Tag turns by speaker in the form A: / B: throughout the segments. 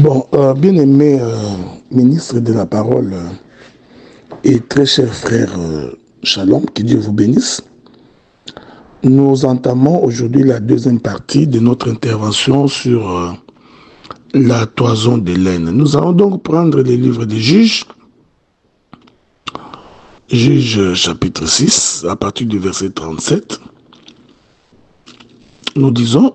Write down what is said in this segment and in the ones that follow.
A: Bien-aimé ministre de la parole et très cher frère Shalom, que Dieu vous bénisse. Nous entamons aujourd'hui la deuxième partie de notre intervention sur la toison de laine. Nous allons donc prendre les livres des Juges, Juges chapitre 6, à partir du verset 37. Nous disons,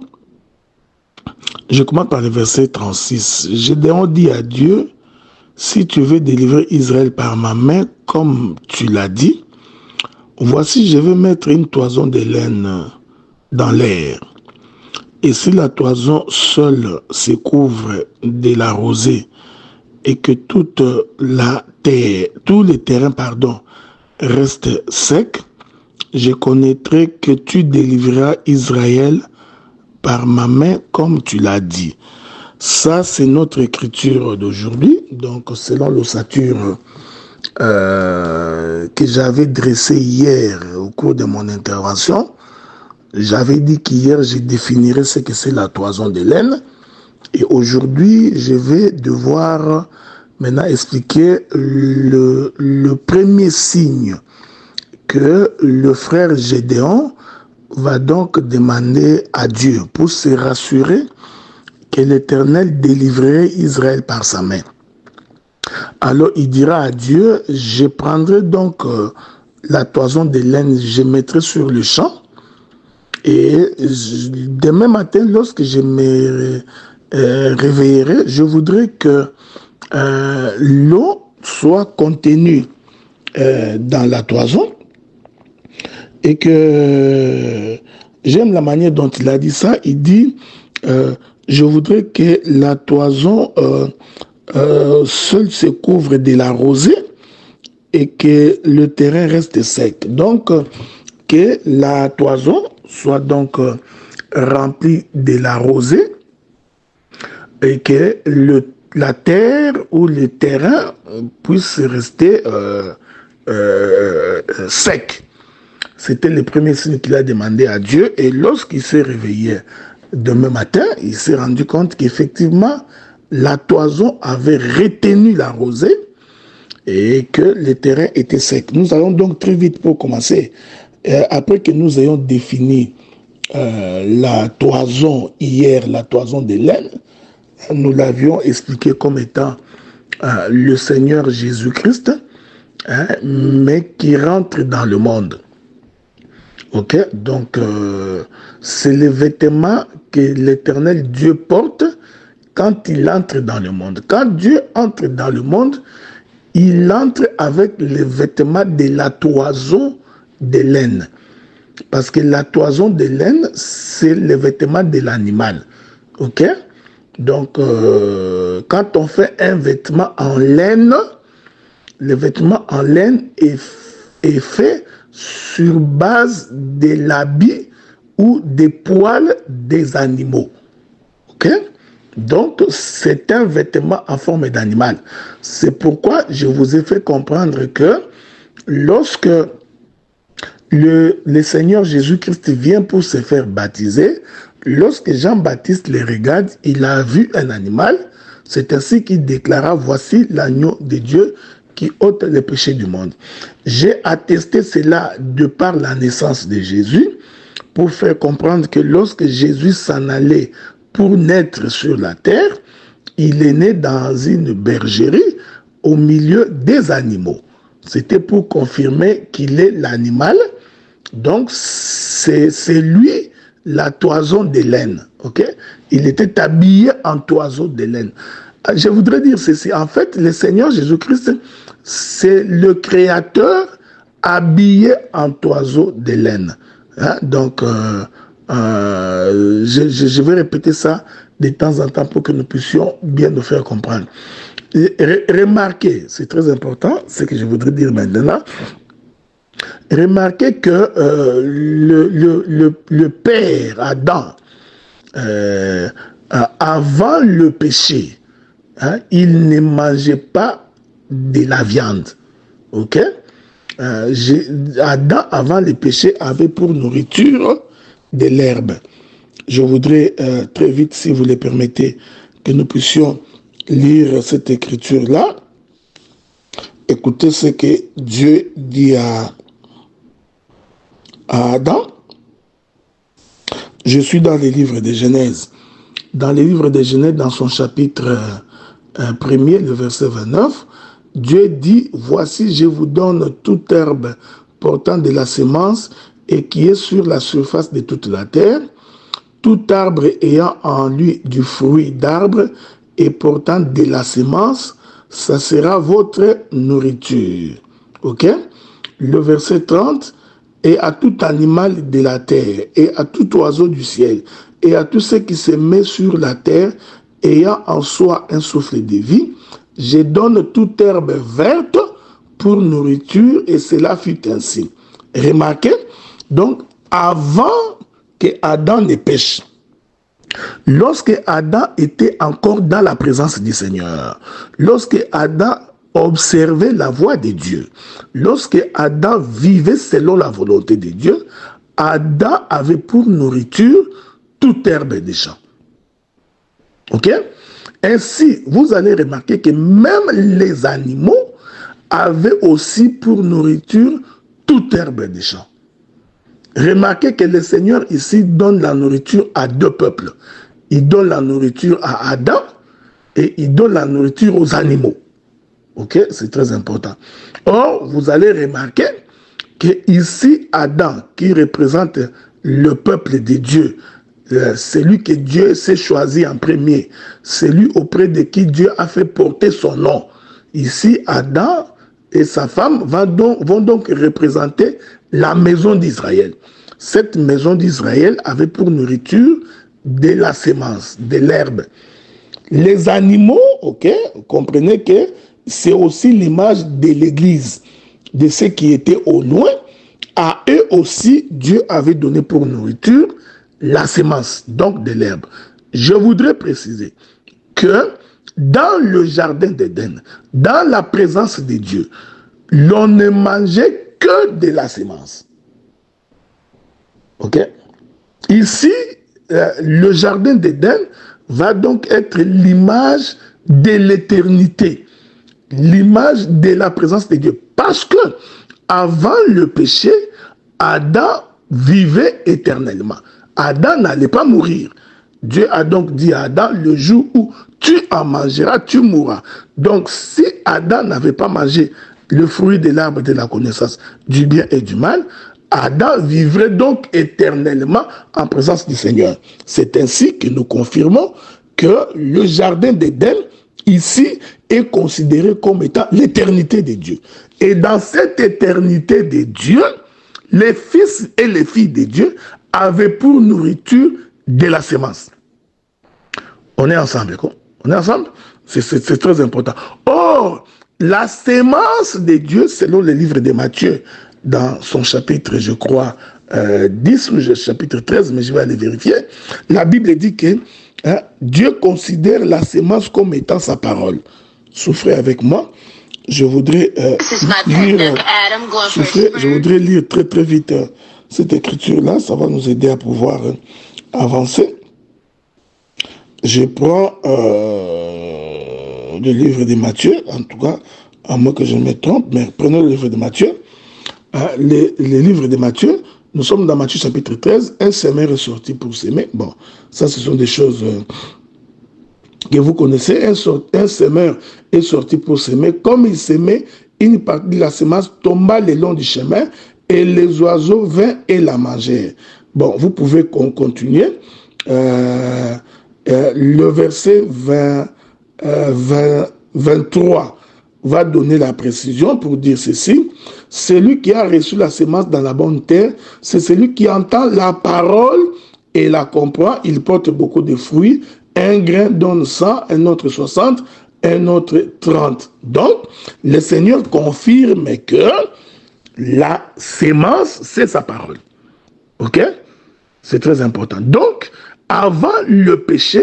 A: je commence par le verset 36. Gédéon dit à Dieu, si tu veux délivrer Israël par ma main, comme tu l'as dit, voici, je vais mettre une toison de laine dans l'air. Et si la toison seule se couvre de la rosée et que toute la terre, tous les terrains, restent secs, je connaîtrai que tu délivreras Israël par ma main, comme tu l'as dit. Ça, c'est notre écriture d'aujourd'hui. Donc, selon l'ossature que j'avais dressée hier au cours de mon intervention, j'avais dit qu'hier, je définirais ce que c'est la toison de laine. Et aujourd'hui, je vais devoir maintenant expliquer le premier signe que le frère Gédéon va donc demander à Dieu pour se rassurer que l'Éternel délivrerait Israël par sa main. Alors il dira à Dieu, je prendrai donc la toison de laine, je mettrai sur le champ, et demain matin, lorsque je me réveillerai, je voudrais que l'eau soit contenue dans la toison, et que j'aime la manière dont il a dit ça. Il dit, je voudrais que la toison seule se couvre de la rosée et que le terrain reste sec. Donc, que la toison soit donc remplie de la rosée et que la terre ou le terrain puisse rester sec. C'était le premier signe qu'il a demandé à Dieu. Et lorsqu'il s'est réveillé demain matin, il s'est rendu compte qu'effectivement, la toison avait retenu la rosée et que le terrain était sec. Nous allons donc très vite pour commencer. Après que nous ayons défini la toison hier, la toison de laine, nous l'avions expliqué comme étant le Seigneur Jésus-Christ, mais qui rentre dans le monde. Ok, donc c'est le vêtement que l'Éternel Dieu porte quand il entre dans le monde. Quand Dieu entre dans le monde, il entre avec le vêtement de la toison de laine. Parce que la toison de laine, c'est le vêtement de l'animal. Ok, donc quand on fait un vêtement en laine, le vêtement en laine est fait sur base de l'habit ou des poils des animaux. Ok? Donc, c'est un vêtement en forme d'animal. C'est pourquoi je vous ai fait comprendre que lorsque le Seigneur Jésus-Christ vient pour se faire baptiser, lorsque Jean-Baptiste le regarde, il a vu un animal. C'est ainsi qu'il déclara, voici l'agneau de Dieu qui ôte les péchés du monde. J'ai attesté cela de par la naissance de Jésus pour faire comprendre que lorsque Jésus s'en allait pour naître sur la terre, il est né dans une bergerie au milieu des animaux. C'était pour confirmer qu'il est l'animal. Donc, c'est lui la toison de laine. Okay? Il était habillé en toison de laine. Je voudrais dire ceci. En fait, le Seigneur Jésus-Christ, c'est le Créateur habillé en toison de laine. Hein? Donc, je vais répéter ça de temps en temps pour que nous puissions bien nous faire comprendre. Remarquez, c'est très important, ce que je voudrais dire maintenant. Remarquez que le père Adam, avant le péché, hein, il ne mangeait pas de la viande. Ok? Adam, avant le péché, avait pour nourriture de l'herbe. Je voudrais très vite, si vous le permettez, que nous puissions lire cette écriture-là, écoutez ce que Dieu dit à Adam. Je suis dans les livres de Genèse. Dans les livres de Genèse, dans son chapitre 1er, le verset 29, Dieu dit, « Voici, je vous donne toute herbe portant de la semence et qui est sur la surface de toute la terre, tout arbre ayant en lui du fruit d'arbre et portant de la semence, ça sera votre nourriture. » Ok? Le verset 30, « Et à tout animal de la terre, et à tout oiseau du ciel, et à tout ce qui se met sur la terre, ayant en soi un souffle de vie, je donne toute herbe verte pour nourriture, et cela fut ainsi. » Remarquez, donc, avant que Adam ne pêche, lorsque Adam était encore dans la présence du Seigneur, lorsque Adam observait la voix de Dieu, lorsque Adam vivait selon la volonté de Dieu, Adam avait pour nourriture toute herbe des champs. Ok? Ainsi, vous allez remarquer que même les animaux avaient aussi pour nourriture toute herbe des champs. Remarquez que le Seigneur ici donne la nourriture à deux peuples. Il donne la nourriture à Adam et il donne la nourriture aux animaux. Ok? C'est très important. Or, vous allez remarquer que ici, Adam, qui représente le peuple de Dieu, celui que Dieu s'est choisi en premier, celui auprès de qui Dieu a fait porter son nom. Ici, Adam et sa femme vont donc représenter la maison d'Israël. Cette maison d'Israël avait pour nourriture de la semence, de l'herbe. Les animaux, ok, comprenez que c'est aussi l'image de l'Église, de ceux qui étaient au loin. À eux aussi, Dieu avait donné pour nourriture la semence, donc de l'herbe. Je voudrais préciser que dans le jardin d'Éden, dans la présence de Dieu, l'on ne mangeait que de la semence. Ok? Ici, le jardin d'Éden va donc être l'image de l'éternité, l'image de la présence de Dieu. Parce que avant le péché, Adam vivait éternellement. Adam n'allait pas mourir. Dieu a donc dit à Adam, le jour où tu en mangeras, tu mourras. Donc si Adam n'avait pas mangé le fruit de l'arbre de la connaissance du bien et du mal, Adam vivrait donc éternellement en présence du Seigneur. C'est ainsi que nous confirmons que le jardin d'Éden, ici, est considéré comme étant l'éternité de Dieu. Et dans cette éternité de Dieu, les fils et les filles de Dieu avaient pour nourriture de la semence. On est ensemble, quoi. On est ensemble? C'est très important. Or, la semence de Dieu, selon le livre de Matthieu, dans son chapitre, je crois, 10 ou chapitre 13, mais je vais aller vérifier, la Bible dit que Dieu considère la semence comme étant sa parole. Souffrez avec moi. Je voudrais lire très très vite cette écriture-là. Ça va nous aider à pouvoir avancer. Je prends le livre de Matthieu, en tout cas, à moins que je me trompe, mais prenons le livre de Matthieu. Les livres de Matthieu, nous sommes dans Matthieu chapitre 13, un semeur est sorti pour s'aimer. Bon, ça ce sont des choses que vous connaissez. Un semeur est sorti pour s'aimer. Comme il s'aimait, une partie de la semence tomba le long du chemin et les oiseaux vinrent et la mangèrent. Bon, vous pouvez continuer. Le verset 23 va donner la précision pour dire ceci. Celui qui a reçu la semence dans la bonne terre, c'est celui qui entend la parole et la comprend. Il porte beaucoup de fruits. Un grain donne 100, un autre 60, un autre 30. Donc, le Seigneur confirme que la sémence, c'est sa parole. Ok? C'est très important. Donc, avant le péché,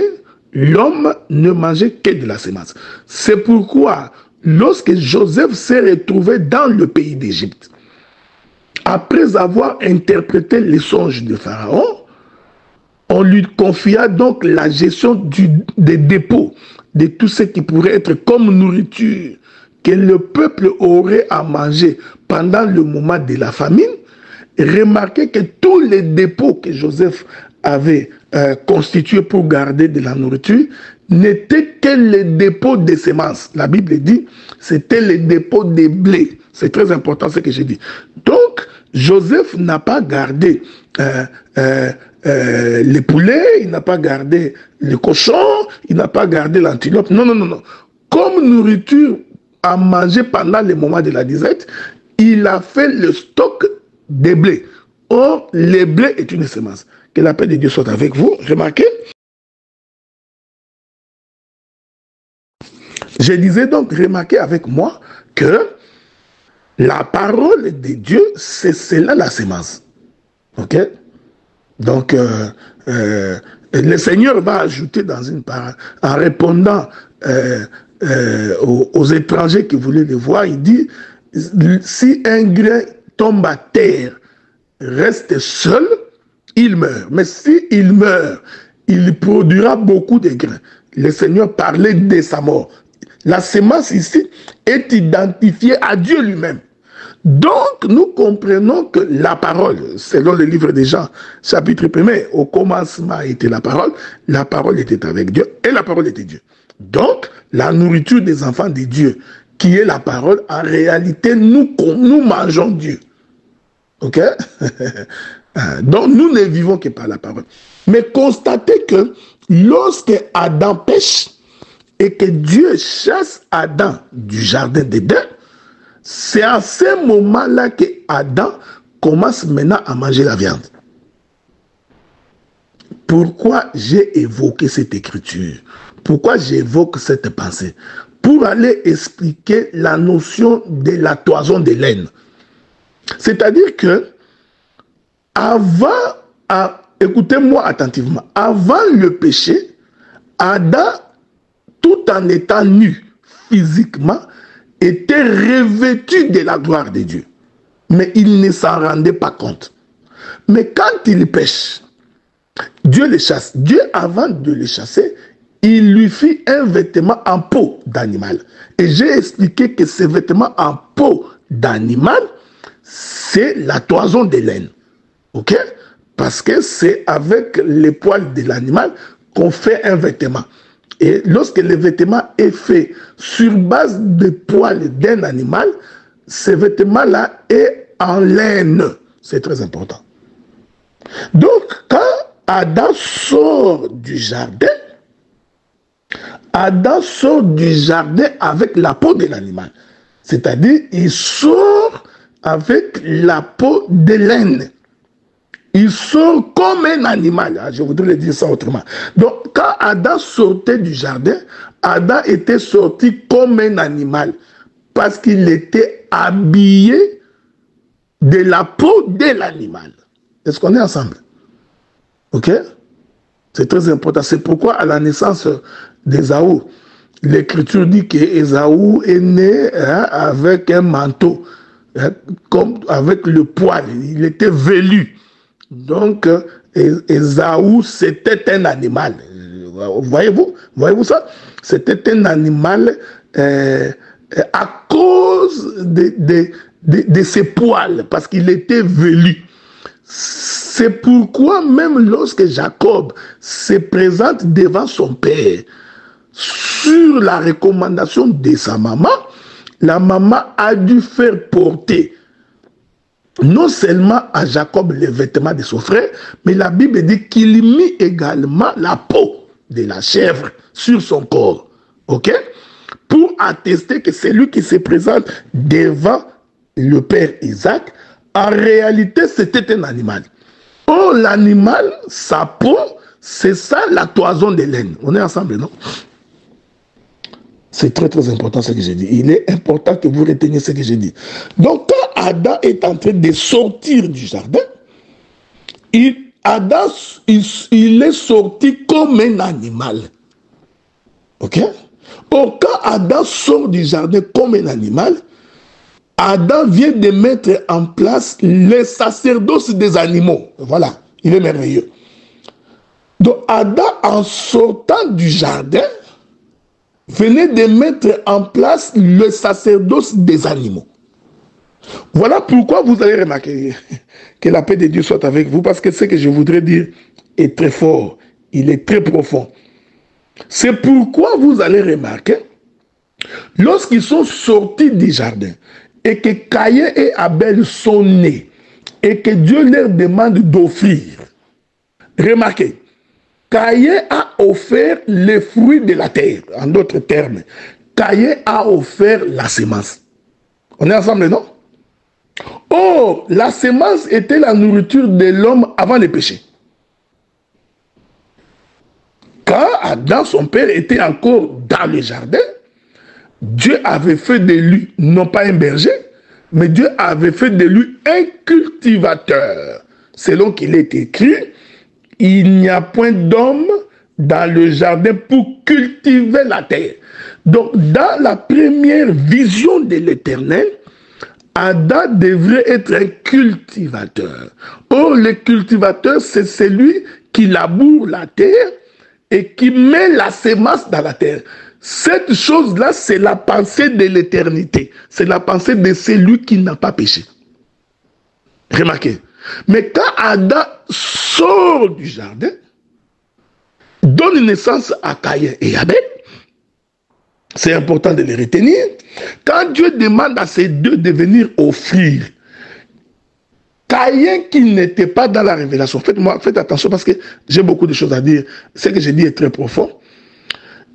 A: l'homme ne mangeait que de la semence. C'est pourquoi, lorsque Joseph s'est retrouvé dans le pays d'Égypte, après avoir interprété les songes de Pharaon, on lui confia donc la gestion des dépôts, de tout ce qui pourrait être comme nourriture que le peuple aurait à manger pendant le moment de la famine, remarquez que tous les dépôts que Joseph avait constitués pour garder de la nourriture n'étaient que les dépôts de semences. La Bible dit c'était les dépôts de blé. C'est très important ce que j'ai dit. Donc, Joseph n'a pas gardé les poulets, il n'a pas gardé les cochons, il n'a pas gardé l'antilope. Non, non, non, non. Comme nourriture à manger pendant les moments de la disette, il a fait le stock des blés. Or, le blé est une semence. Que la paix de Dieu soit avec vous. Remarquez. Je disais donc, remarquez avec moi que la parole de Dieu, c'est cela la semence. Ok? Donc, le Seigneur va ajouter dans une parole, en répondant aux étrangers qui voulaient le voir, il dit, si un grain tombe à terre, reste seul, il meurt. Mais s'il meurt, il produira beaucoup de grains. Le Seigneur parlait de sa mort. La semence ici est identifiée à Dieu lui-même. Donc, nous comprenons que la parole, selon le livre de Jean, chapitre 1er, au commencement était la parole était avec Dieu, et la parole était Dieu. Donc, la nourriture des enfants de Dieu, qui est la parole, en réalité, nous mangeons Dieu. Ok? Donc, nous ne vivons que par la parole. Mais constatez que lorsque Adam pêche, et que Dieu chasse Adam du jardin d'Éden, c'est à ce moment-là que Adam commence maintenant à manger la viande. Pourquoi j'ai évoqué cette écriture? Pourquoi j'évoque cette pensée? Pour aller expliquer la notion de la toison de laine. C'est-à-dire que, écoutez-moi attentivement, avant le péché, Adam, tout en étant nu physiquement, était revêtu de la gloire de Dieu. Mais il ne s'en rendait pas compte. Mais quand il pêche, Dieu le chasse. Dieu, avant de le chasser, il lui fit un vêtement en peau d'animal. Et j'ai expliqué que ce vêtement en peau d'animal, c'est la toison de laine. Ok? Parce que c'est avec les poils de l'animal qu'on fait un vêtement. Et lorsque le vêtement est fait sur base des poils d'un animal, ce vêtement-là est en laine. C'est très important. Donc, quand Adam sort du jardin avec la peau de l'animal. C'est-à-dire, il sort avec la peau de laine. Il sort comme un animal. Je voudrais le dire ça autrement. Donc, quand Adam sortait du jardin, Adam était sorti comme un animal. Parce qu'il était habillé de la peau de l'animal. Est-ce qu'on est ensemble? Ok? C'est très important. C'est pourquoi à la naissance d'Ésaü, l'Écriture dit qu'Ésaü est né avec un manteau, comme avec le poil. Il était velu. Donc, Ésaü, c'était un animal. Voyez-vous ça? C'était un animal à cause de ses poils, parce qu'il était velu. C'est pourquoi même lorsque Jacob se présente devant son père, sur la recommandation de sa maman, la maman a dû faire porter non seulement à Jacob les vêtements de son frère, mais la Bible dit qu'il mit également la peau de la chèvre sur son corps. Ok? Pour attester que c'est lui qui se présente devant le père Isaac, en réalité, c'était un animal. Or, l'animal, sa peau, c'est ça la toison de laine. On est ensemble, non? C'est très très important ce que j'ai dit. Il est important que vous reteniez ce que j'ai dit. Donc, quand Adam est en train de sortir du jardin, Adam est sorti comme un animal. Ok? Or, quand Adam sort du jardin comme un animal, Adam vient de mettre en place le sacerdoce des animaux. Voilà, il est merveilleux. Donc, Adam, en sortant du jardin, venait de mettre en place le sacerdoce des animaux. Voilà pourquoi vous allez remarquer que la paix de Dieu soit avec vous, parce que ce que je voudrais dire est très fort, il est très profond. C'est pourquoi vous allez remarquer, lorsqu'ils sont sortis du jardin, et que Caïn et Abel sont nés, et que Dieu leur demande d'offrir, remarquez, Caïn a offert les fruits de la terre, en d'autres termes. Caïn a offert la semence. On est ensemble, non? Or, la semence était la nourriture de l'homme avant le péché. Quand Adam, son père, était encore dans le jardin, Dieu avait fait de lui, non pas un berger, mais Dieu avait fait de lui un cultivateur. Selon qu'il est écrit, il n'y a point d'homme dans le jardin pour cultiver la terre. Donc, dans la première vision de l'Éternel, Adam devrait être un cultivateur. Or, le cultivateur, c'est celui qui laboure la terre et qui met la semence dans la terre. Cette chose-là, c'est la pensée de l'éternité. C'est la pensée de celui qui n'a pas péché. Remarquez. Mais quand Adam sort du jardin, donne naissance à Caïn et Abel, c'est important de les retenir. Quand Dieu demande à ces deux de venir offrir, Caïn qui n'était pas dans la révélation, faites attention parce que j'ai beaucoup de choses à dire, ce que j'ai dit est très profond.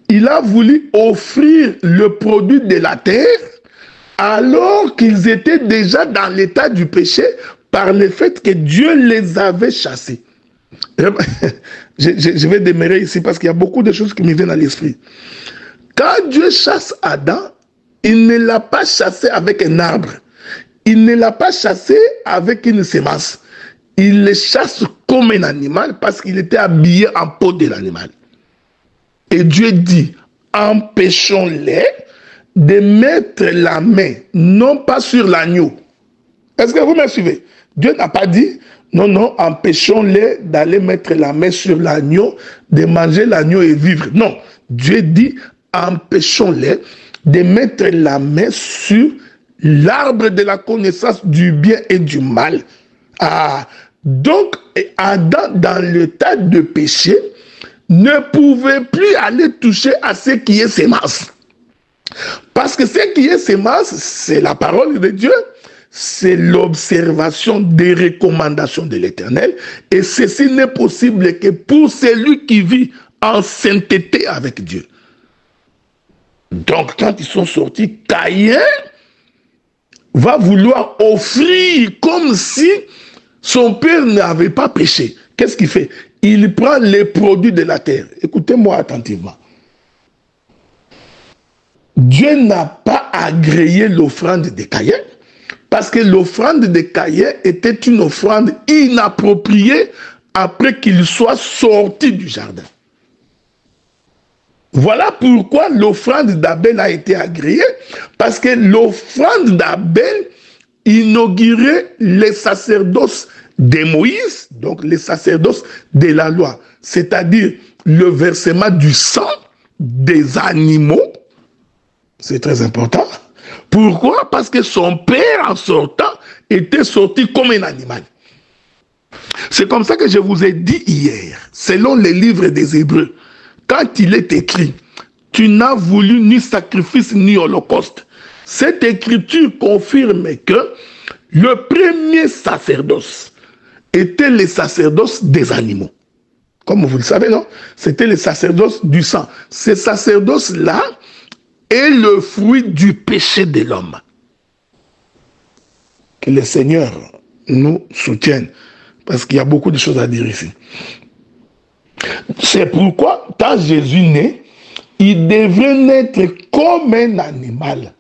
A: Il a voulu offrir le produit de la terre alors qu'ils étaient déjà dans l'état du péché par le fait que Dieu les avait chassés. Je vais demeurer ici parce qu'il y a beaucoup de choses qui me viennent à l'esprit. Quand Dieu chasse Adam, il ne l'a pas chassé avec un arbre. Il ne l'a pas chassé avec une semence. Il le chasse comme un animal parce qu'il était habillé en peau de l'animal. Et Dieu dit, empêchons-les de mettre la main, non pas sur l'agneau. Est-ce que vous me suivez? Dieu n'a pas dit, non, non, empêchons-les d'aller mettre la main sur l'agneau, de manger l'agneau et vivre. Non, Dieu dit, empêchons-les de mettre la main sur l'arbre de la connaissance du bien et du mal. Ah, donc, Adam, dans l'état de péché, ne pouvait plus aller toucher à ce qui est semence. Parce que ce qui est semence, c'est la parole de Dieu, c'est l'observation des recommandations de l'Éternel. Et ceci n'est possible que pour celui qui vit en sainteté avec Dieu. Donc, quand ils sont sortis, Caïn va vouloir offrir comme si son père n'avait pas péché. Qu'est-ce qu'il fait? Il prend les produits de la terre. Écoutez-moi attentivement. Dieu n'a pas agréé l'offrande de Caïn parce que l'offrande de Caïn était une offrande inappropriée après qu'il soit sorti du jardin. Voilà pourquoi l'offrande d'Abel a été agréée, parce que l'offrande d'Abel inaugurait les sacerdoces de Moïse, donc les sacerdoces de la loi, c'est-à-dire le versement du sang des animaux. C'est très important. Pourquoi? Parce que son père, en sortant, était sorti comme un animal. C'est comme ça que je vous ai dit hier, selon les livres des Hébreux, quand il est écrit, tu n'as voulu ni sacrifice ni holocauste. Cette écriture confirme que le premier sacerdoce était le sacerdoce des animaux. Comme vous le savez, non? C'était le sacerdoce du sang. Ce sacerdoce-là est le fruit du péché de l'homme. Que le Seigneur nous soutienne, parce qu'il y a beaucoup de choses à dire ici. C'est pourquoi, quand Jésus naît, il devait naître comme un animal.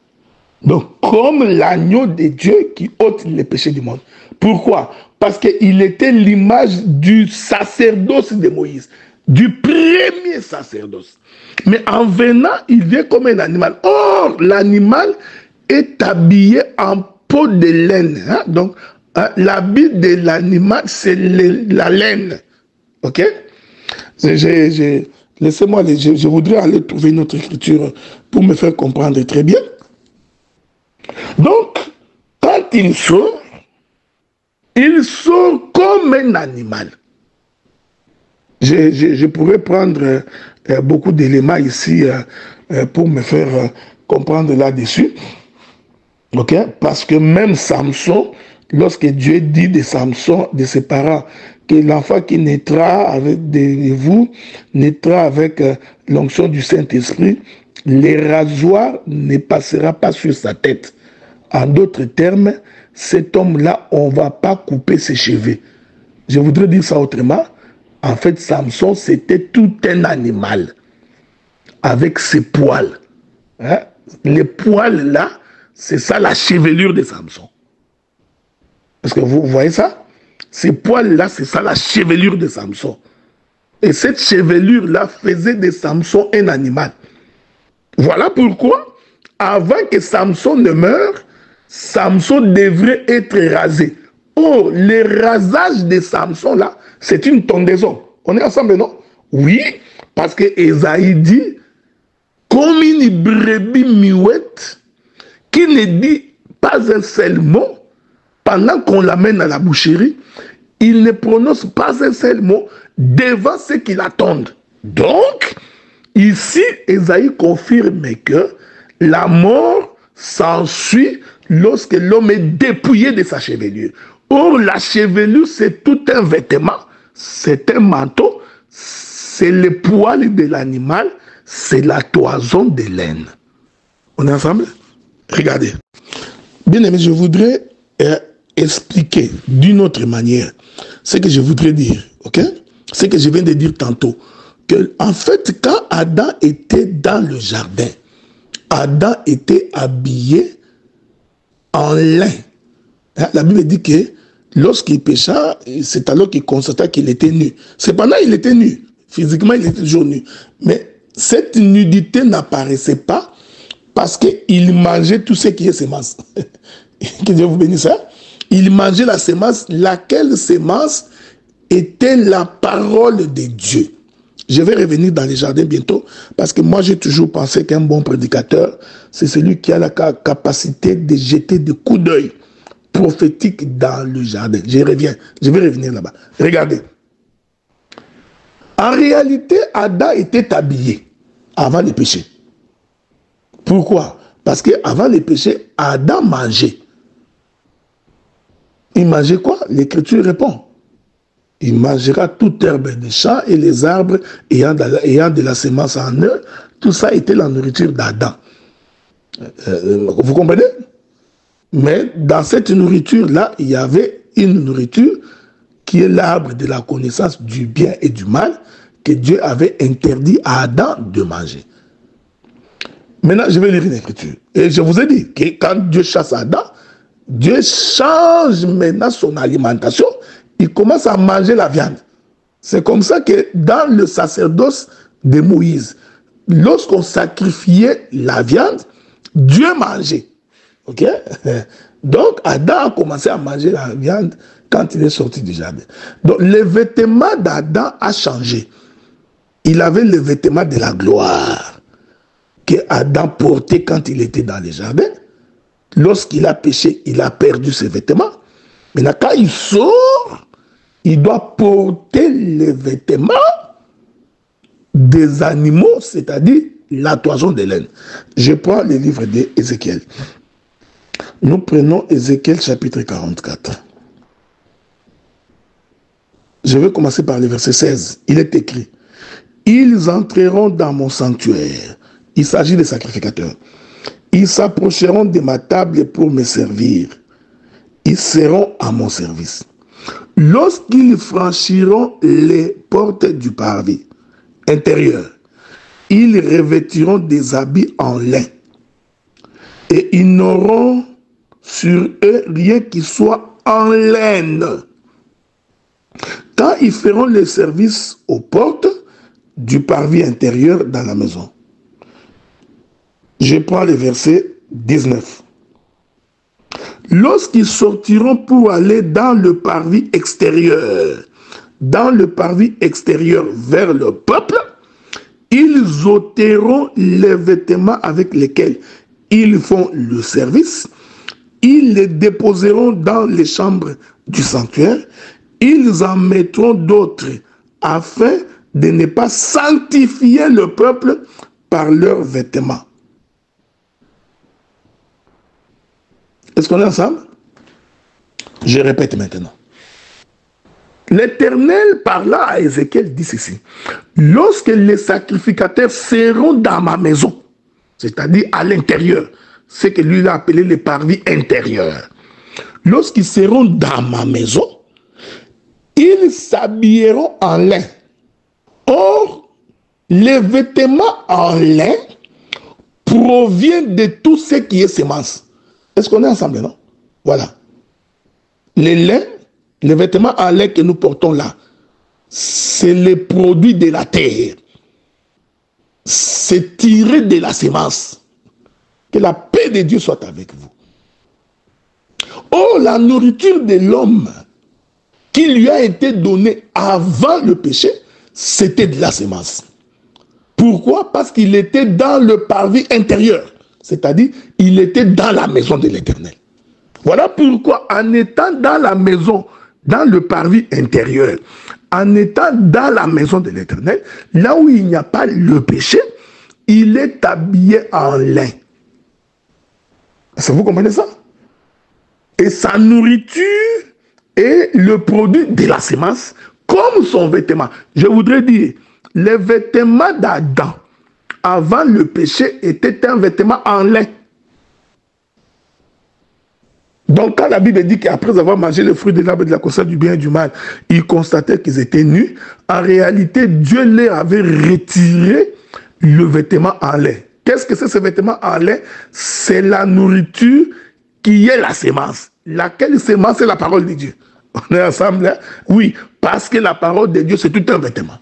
A: Donc, comme l'agneau de Dieu qui ôte les péchés du monde. Pourquoi? Parce qu'il était l'image du sacerdoce de Moïse, du premier sacerdoce. Mais en venant, il vient comme un animal. Or, l'animal est habillé en peau de laine. Hein? Donc, l'habit de l'animal, c'est la laine. Ok? Laissez-moi aller, je voudrais aller trouver une autre écriture pour me faire comprendre très bien. Donc, quand ils sont comme un animal. Je pourrais prendre beaucoup d'éléments ici pour me faire comprendre là-dessus. Ok? Parce que même Samson, lorsque Dieu dit de Samson, de ses parents, que l'enfant qui naîtra avec de vous, naîtra avec l'onction du Saint-Esprit, les rasoirs ne passera pas sur sa tête. En d'autres termes, cet homme-là, on ne va pas couper ses cheveux. Je voudrais dire ça autrement. En fait, Samson, c'était tout un animal avec ses poils. Hein? Les poils là, c'est ça la chevelure de Samson. Est-ce que vous voyez ça? Ces poils là, c'est ça la chevelure de Samson. Et cette chevelure là faisait de Samson un animal. Voilà pourquoi, avant que Samson ne meure, Samson devrait être rasé. Oh, le rasage de Samson là, c'est une tondaison. On est ensemble, non? Oui, parce que Ésaïe dit, comme une brebis muette qui ne dit pas un seul mot, pendant qu'on l'amène à la boucherie, il ne prononce pas un seul mot devant ceux qui l'attendent. Donc, ici, Ésaïe confirme que la mort s'ensuit lorsque l'homme est dépouillé de sa chevelure. Or, la chevelure, c'est tout un vêtement, c'est un manteau, c'est le poil de l'animal, c'est la toison de laine. On est ensemble? Regardez. Bien aimé, je voudrais expliquer d'une autre manière ce que je voudrais dire, ok? Ce que je viens de dire tantôt. Que, en fait, quand Adam était dans le jardin, Adam était habillé en lin. La Bible dit que lorsqu'il pécha, c'est alors qu'il constata qu'il était nu. Cependant, il était nu. Physiquement, il était toujours nu. Mais cette nudité n'apparaissait pas parce qu'il mangeait tout ce qui est semence. Que Dieu vous bénisse. Hein? Il mangeait la semence, laquelle semence était la parole de Dieu. Je vais revenir dans les jardins bientôt, parce que moi j'ai toujours pensé qu'un bon prédicateur, c'est celui qui a la capacité de jeter des coups d'œil prophétiques dans le jardin. Je vais revenir là-bas. Regardez. En réalité, Adam était habillé avant le péché. Pourquoi? Parce qu'avant le péché, Adam mangeait. Il mangeait quoi? L'Écriture répond. Il mangera toute herbe des champs et les arbres ayant de la semence en eux. Tout ça était la nourriture d'Adam. Vous comprenez? Mais dans cette nourriture-là, il y avait une nourriture qui est l'arbre de la connaissance du bien et du mal que Dieu avait interdit à Adam de manger. Maintenant, je vais lire une écriture. Et je vous ai dit que quand Dieu chasse Adam, Dieu change maintenant son alimentation. Il commence à manger la viande. C'est comme ça que dans le sacerdoce de Moïse, lorsqu'on sacrifiait la viande, Dieu mangeait. Ok? Donc, Adam a commencé à manger la viande quand il est sorti du jardin. Donc, le vêtement d'Adam a changé. Il avait le vêtement de la gloire que Adam portait quand il était dans le jardin. Lorsqu'il a péché, il a perdu ses vêtements. Maintenant, quand il sort, il doit porter les vêtements des animaux, c'est-à-dire la toison de laine. Je prends le livre d'Ézéchiel. Nous prenons Ézéchiel chapitre 44. Je vais commencer par le verset 16. Il est écrit, « Ils entreront dans mon sanctuaire. » Il s'agit des sacrificateurs. « Ils s'approcheront de ma table pour me servir. Ils seront à mon service. Lorsqu'ils franchiront les portes du parvis intérieur, ils revêtiront des habits en lin. Et ils n'auront sur eux rien qui soit en laine. Quand ils feront le service aux portes du parvis intérieur dans la maison. » Je prends le verset 19. Lorsqu'ils sortiront pour aller dans le parvis extérieur vers le peuple, Ils ôteront les vêtements avec lesquels ils font le service. Ils les déposeront dans les chambres du sanctuaire. Ils en mettront d'autres afin de ne pas sanctifier le peuple par leurs vêtements. Est-ce qu'on est ensemble? Je répète maintenant. L'Éternel parla à Ézéchiel, dit ceci: lorsque les sacrificateurs seront dans ma maison, c'est-à-dire à l'intérieur, ce que lui a appelé les parvis intérieurs, lorsqu'ils seront dans ma maison, ils s'habilleront en lin. Or, les vêtements en lin proviennent de tout ce qui est semence. Est-ce qu'on est ensemble, non? Voilà. Les lains, les vêtements en lin que nous portons là, c'est les produits de la terre. C'est tiré de la semence. Que la paix de Dieu soit avec vous. Oh, la nourriture de l'homme qui lui a été donnée avant le péché, c'était de la semence. Pourquoi? Parce qu'il était dans le parvis intérieur. C'est-à-dire, il était dans la maison de l'Éternel. Voilà pourquoi, en étant dans la maison, dans le parvis intérieur, en étant dans la maison de l'Éternel, là où il n'y a pas le péché, il est habillé en lin. Est-ce que vous comprenez ça? Et sa nourriture est le produit de la semence, comme son vêtement. Je voudrais dire, les vêtements d'Adam, avant le péché, étaient un vêtement en lin. Donc, quand la Bible dit qu'après avoir mangé le fruit de l'arbre de la connaissance du bien et du mal, ils constataient qu'ils étaient nus, en réalité, Dieu leur avait retiré le vêtement en lin. Qu'est-ce que c'est ce vêtement en lin? C'est la nourriture qui est la semence. Laquelle semence? C'est la parole de Dieu. On est ensemble là? Oui, parce que la parole de Dieu, c'est tout un vêtement.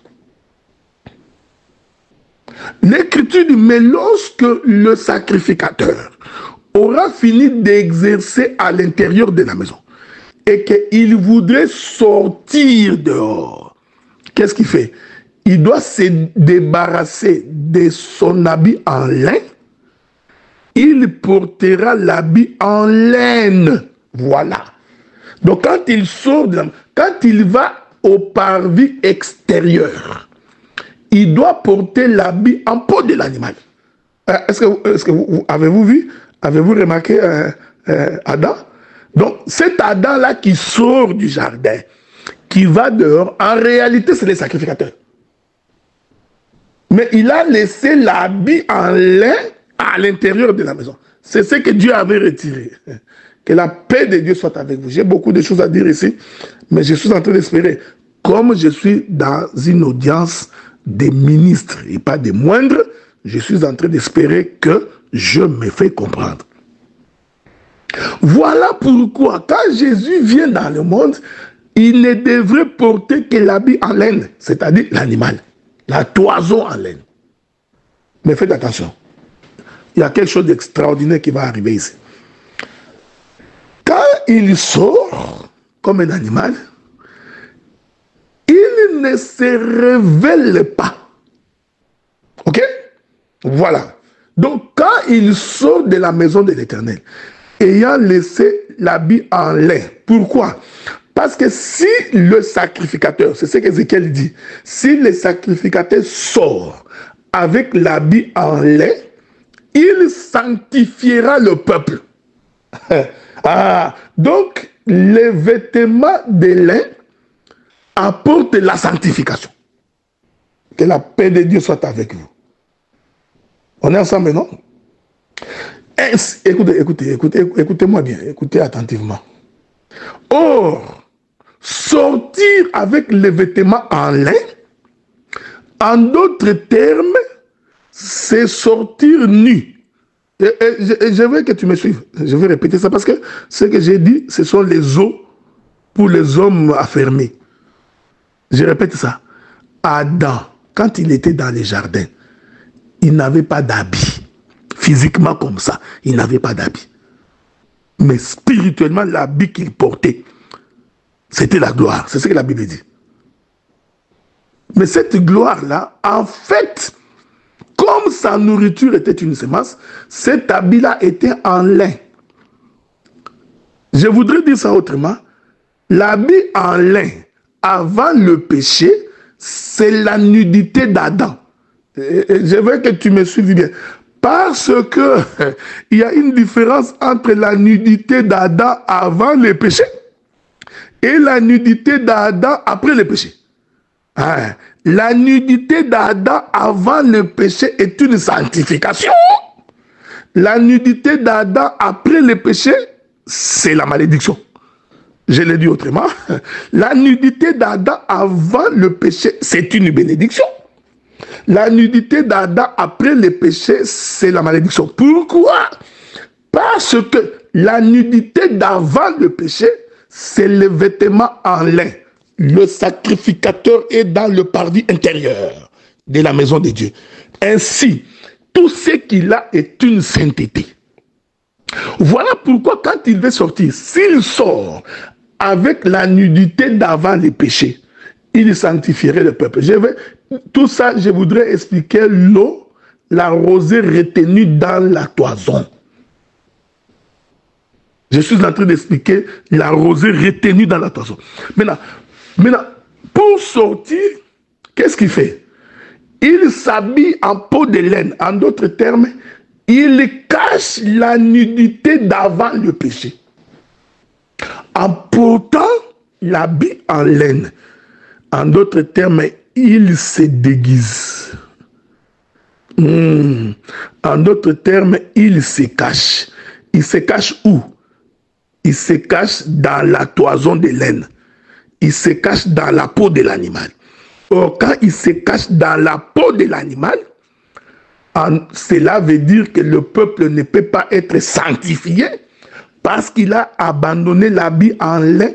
A: L'Écriture dit, mais lorsque le sacrificateur aura fini d'exercer à l'intérieur de la maison et qu'il voudrait sortir dehors, qu'est-ce qu'il fait? Il doit se débarrasser de son habit en lin. Il portera l'habit en laine. Voilà. Donc quand il sort quand il va au parvis extérieur, il doit porter l'habit en peau de l'animal. Est-ce que vous avez-vous vu? Avez-vous remarqué Adam? Donc, cet Adam-là qui sort du jardin, qui va dehors, en réalité, c'est les sacrificateurs. Mais il a laissé l'habit en lin à l'intérieur de la maison. C'est ce que Dieu avait retiré. Que la paix de Dieu soit avec vous. J'ai beaucoup de choses à dire ici, mais je suis en train d'espérer. Comme je suis dans une audience des ministres et pas des moindres, je suis en train d'espérer que je me fais comprendre. Voilà pourquoi, quand Jésus vient dans le monde, il ne devrait porter que l'habit en laine, c'est-à-dire l'animal, la toison en laine. Mais faites attention, il y a quelque chose d'extraordinaire qui va arriver ici. Quand il sort comme un animal, il ne se révèle pas. Ok? Voilà. Donc, quand il sort de la maison de l'Éternel, ayant laissé l'habit en lin. Pourquoi? Parce que si le sacrificateur, c'est ce qu'Ézéchiel dit, si le sacrificateur sort avec l'habit en lin, il sanctifiera le peuple. Donc, les vêtements de lin apportent la sanctification. Que la paix de Dieu soit avec vous. On est ensemble, non? Écoutez-moi bien, écoutez attentivement. Or, sortir avec les vêtements en lin, en d'autres termes, c'est sortir nu. Je veux que tu me suives. Je vais répéter ça parce que ce que j'ai dit, ce sont les os pour les hommes affermés. Je répète ça. Adam, quand il était dans les jardins, il n'avait pas d'habit. Physiquement comme ça, il n'avait pas d'habit. Mais spirituellement, l'habit qu'il portait, c'était la gloire. C'est ce que la Bible dit. Mais cette gloire-là, en fait, comme sa nourriture était une semence, cet habit-là était en lin. Je voudrais dire ça autrement. L'habit en lin, avant le péché, c'est la nudité d'Adam. Je veux que tu me suives bien. Parce que il y a une différence entre la nudité d'Adam avant le péché et la nudité d'Adam après le péché. Hein? La nudité d'Adam avant le péché est une sanctification. La nudité d'Adam après le péché, c'est la malédiction. Je l'ai dit autrement. La nudité d'Adam avant le péché, c'est une bénédiction. La nudité d'Adam après le péché, c'est la malédiction. Pourquoi? Parce que la nudité d'avant le péché, c'est le vêtement en lin. Le sacrificateur est dans le parvis intérieur de la maison de Dieu. Ainsi, tout ce qu'il a est une sainteté. Voilà pourquoi quand il veut sortir, s'il sort avec la nudité d'avant le péché, il sanctifierait le peuple. Tout ça, je voudrais expliquer l'eau, la rosée retenue dans la toison. Je suis en train d'expliquer la rosée retenue dans la toison. Maintenant, pour sortir, qu'est-ce qu'il fait? Il s'habille en peau de laine. En d'autres termes, il cache la nudité d'avant le péché. En portant l'habit en laine. En d'autres termes, il se déguise. En d'autres termes, il se cache. Il se cache où? Il se cache dans la toison de laine. Il se cache dans la peau de l'animal. Or, quand il se cache dans la peau de l'animal, cela veut dire que le peuple ne peut pas être sanctifié parce qu'il a abandonné l'habit en lin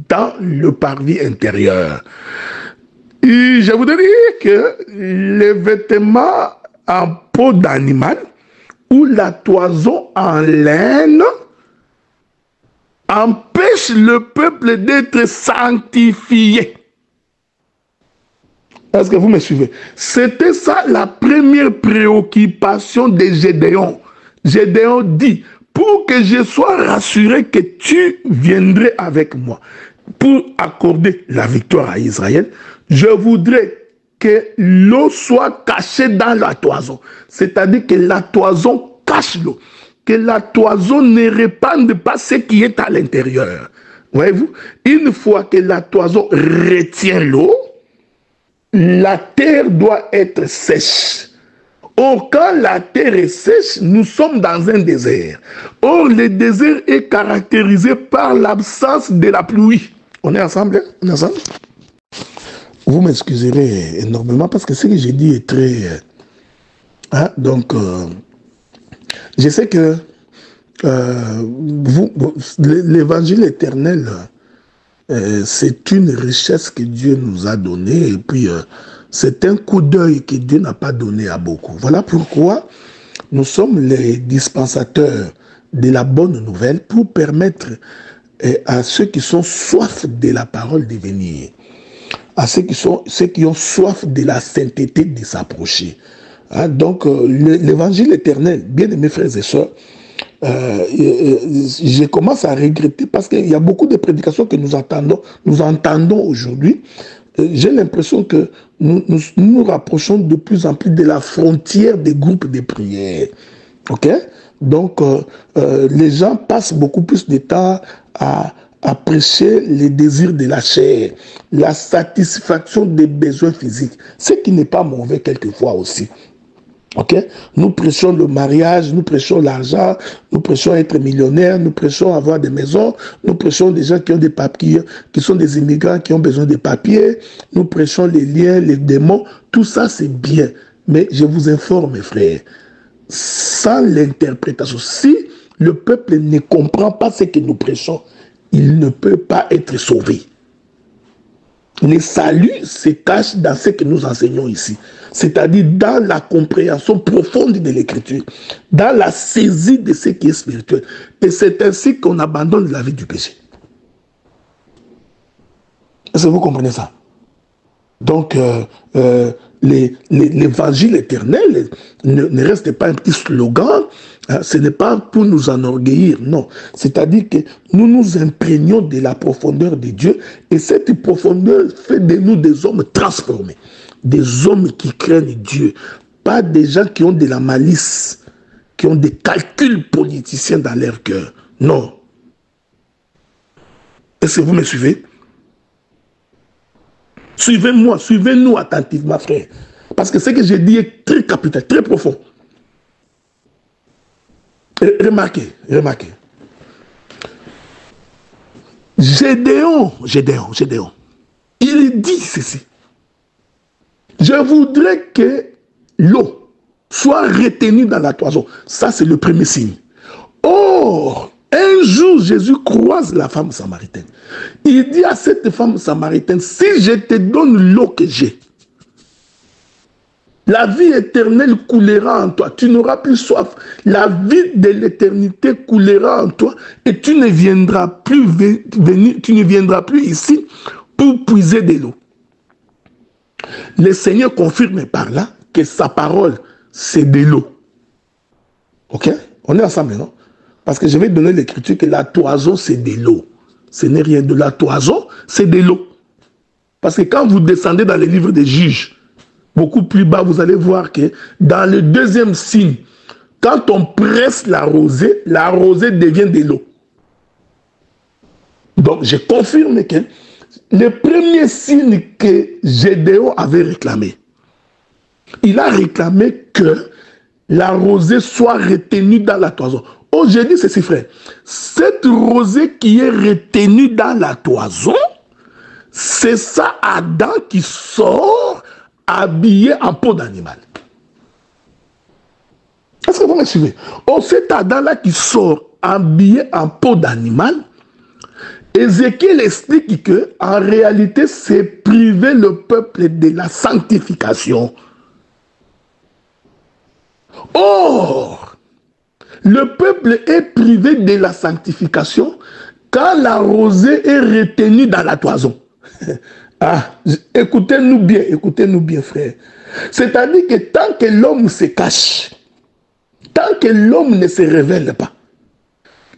A: dans le parvis intérieur. Et je voudrais dire que les vêtements en peau d'animal ou la toison en laine empêche le peuple d'être sanctifié. Est-ce que vous me suivez? C'était ça la première préoccupation de Gédéon. Gédéon dit, pour que je sois rassuré que tu viendrais avec moi pour accorder la victoire à Israël, je voudrais que l'eau soit cachée dans la toison. C'est-à-dire que la toison cache l'eau. Que la toison ne répande pas ce qui est à l'intérieur. Voyez-vous? Une fois que la toison retient l'eau, la terre doit être sèche. Or, quand la terre est sèche, nous sommes dans un désert. Or, le désert est caractérisé par l'absence de la pluie. On est ensemble, hein? On est ensemble? Vous m'excuserez énormément parce que ce que j'ai dit est très... donc, je sais que l'évangile éternel, c'est une richesse que Dieu nous a donnée et puis c'est un coup d'œil que Dieu n'a pas donné à beaucoup. Voilà pourquoi nous sommes les dispensateurs de la bonne nouvelle pour permettre à ceux qui sont soif de la parole de venir, à ceux qui ont soif de la sainteté de s'approcher. Donc l'évangile éternel, bien aimés frères et sœurs, je commence à regretter parce qu'il y a beaucoup de prédications que nous entendons aujourd'hui. J'ai l'impression que nous rapprochons de plus en plus de la frontière des groupes de prière. Ok? Donc, les gens passent beaucoup plus de temps à prêcher les désirs de la chair, la satisfaction des besoins physiques, ce qui n'est pas mauvais quelquefois aussi. Ok? Nous prêchons le mariage, nous prêchons l'argent, nous prêchons être millionnaire, nous prêchons avoir des maisons, nous prêchons des gens qui ont des papiers, qui sont des immigrants qui ont besoin de papiers, nous prêchons les liens, les démons, tout ça c'est bien. Mais je vous informe mes frères, sans l'interprétation, si le peuple ne comprend pas ce que nous prêchons, il ne peut pas être sauvé. Le salut se cache dans ce que nous enseignons ici. C'est-à-dire dans la compréhension profonde de l'écriture, dans la saisie de ce qui est spirituel. Et c'est ainsi qu'on abandonne la vie du péché. Est-ce que vous comprenez ça? Donc, l'évangile éternel ne reste pas un petit slogan, hein, ce n'est pas pour nous enorgueillir, non. C'est-à-dire que nous nous imprégnons de la profondeur de Dieu et cette profondeur fait de nous des hommes transformés, des hommes qui craignent Dieu, pas des gens qui ont de la malice, qui ont des calculs politiciens dans leur cœur. Non. Est-ce que vous me suivez? Suivez-moi, suivez-nous attentivement, frère. Parce que ce que j'ai dit est très capital, très profond. Remarquez, remarquez. Gédéon, il dit ceci. Je voudrais que l'eau soit retenue dans la toison. Ça, c'est le premier signe. Or, un jour, Jésus croise la femme samaritaine. Il dit à cette femme samaritaine, si je te donne l'eau que j'ai, la vie éternelle coulera en toi. Tu n'auras plus soif. La vie de l'éternité coulera en toi et tu ne viendras plus ici pour puiser de l'eau. Le Seigneur confirme par là que sa parole, c'est de l'eau. Ok? On est ensemble, non? Parce que je vais donner l'écriture que la toison, c'est de l'eau. Ce n'est rien de la toison, c'est de l'eau. Parce que quand vous descendez dans les livres des juges, beaucoup plus bas, vous allez voir que dans le deuxième signe, quand on presse la rosée devient de l'eau. Donc, je confirme que le premier signe que Gédéon avait réclamé, il a réclamé que la rosée soit retenue dans la toison. Oh, j'ai dit ceci, frère. Cette rosée qui est retenue dans la toison, c'est ça Adam qui sort habillé en peau d'animal. Est-ce que vous me suivez? Oh, cet Adam-là qui sort habillé en peau d'animal, Ézéchiel explique que en réalité, c'est priver le peuple de la sanctification. Or, le peuple est privé de la sanctification quand la rosée est retenue dans la toison. Ah, écoutez-nous bien, frère. C'est-à-dire que tant que l'homme se cache, tant que l'homme ne se révèle pas,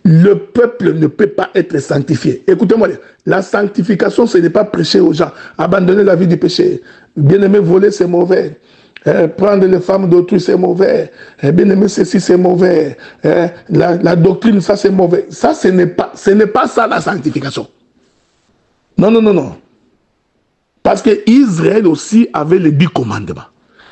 A: le peuple ne peut pas être sanctifié. Écoutez-moi, la sanctification, ce n'est pas prêcher aux gens, abandonner la vie du péché. Bien-aimé, voler, c'est mauvais. Prendre les femmes d'autrui, c'est mauvais. Bien-aimé, ceci, c'est mauvais. La doctrine, ça, c'est mauvais. Ça, ce n'est pas ça la sanctification. Non, non, non, non. Parce que Israël aussi avait les 10 commandements.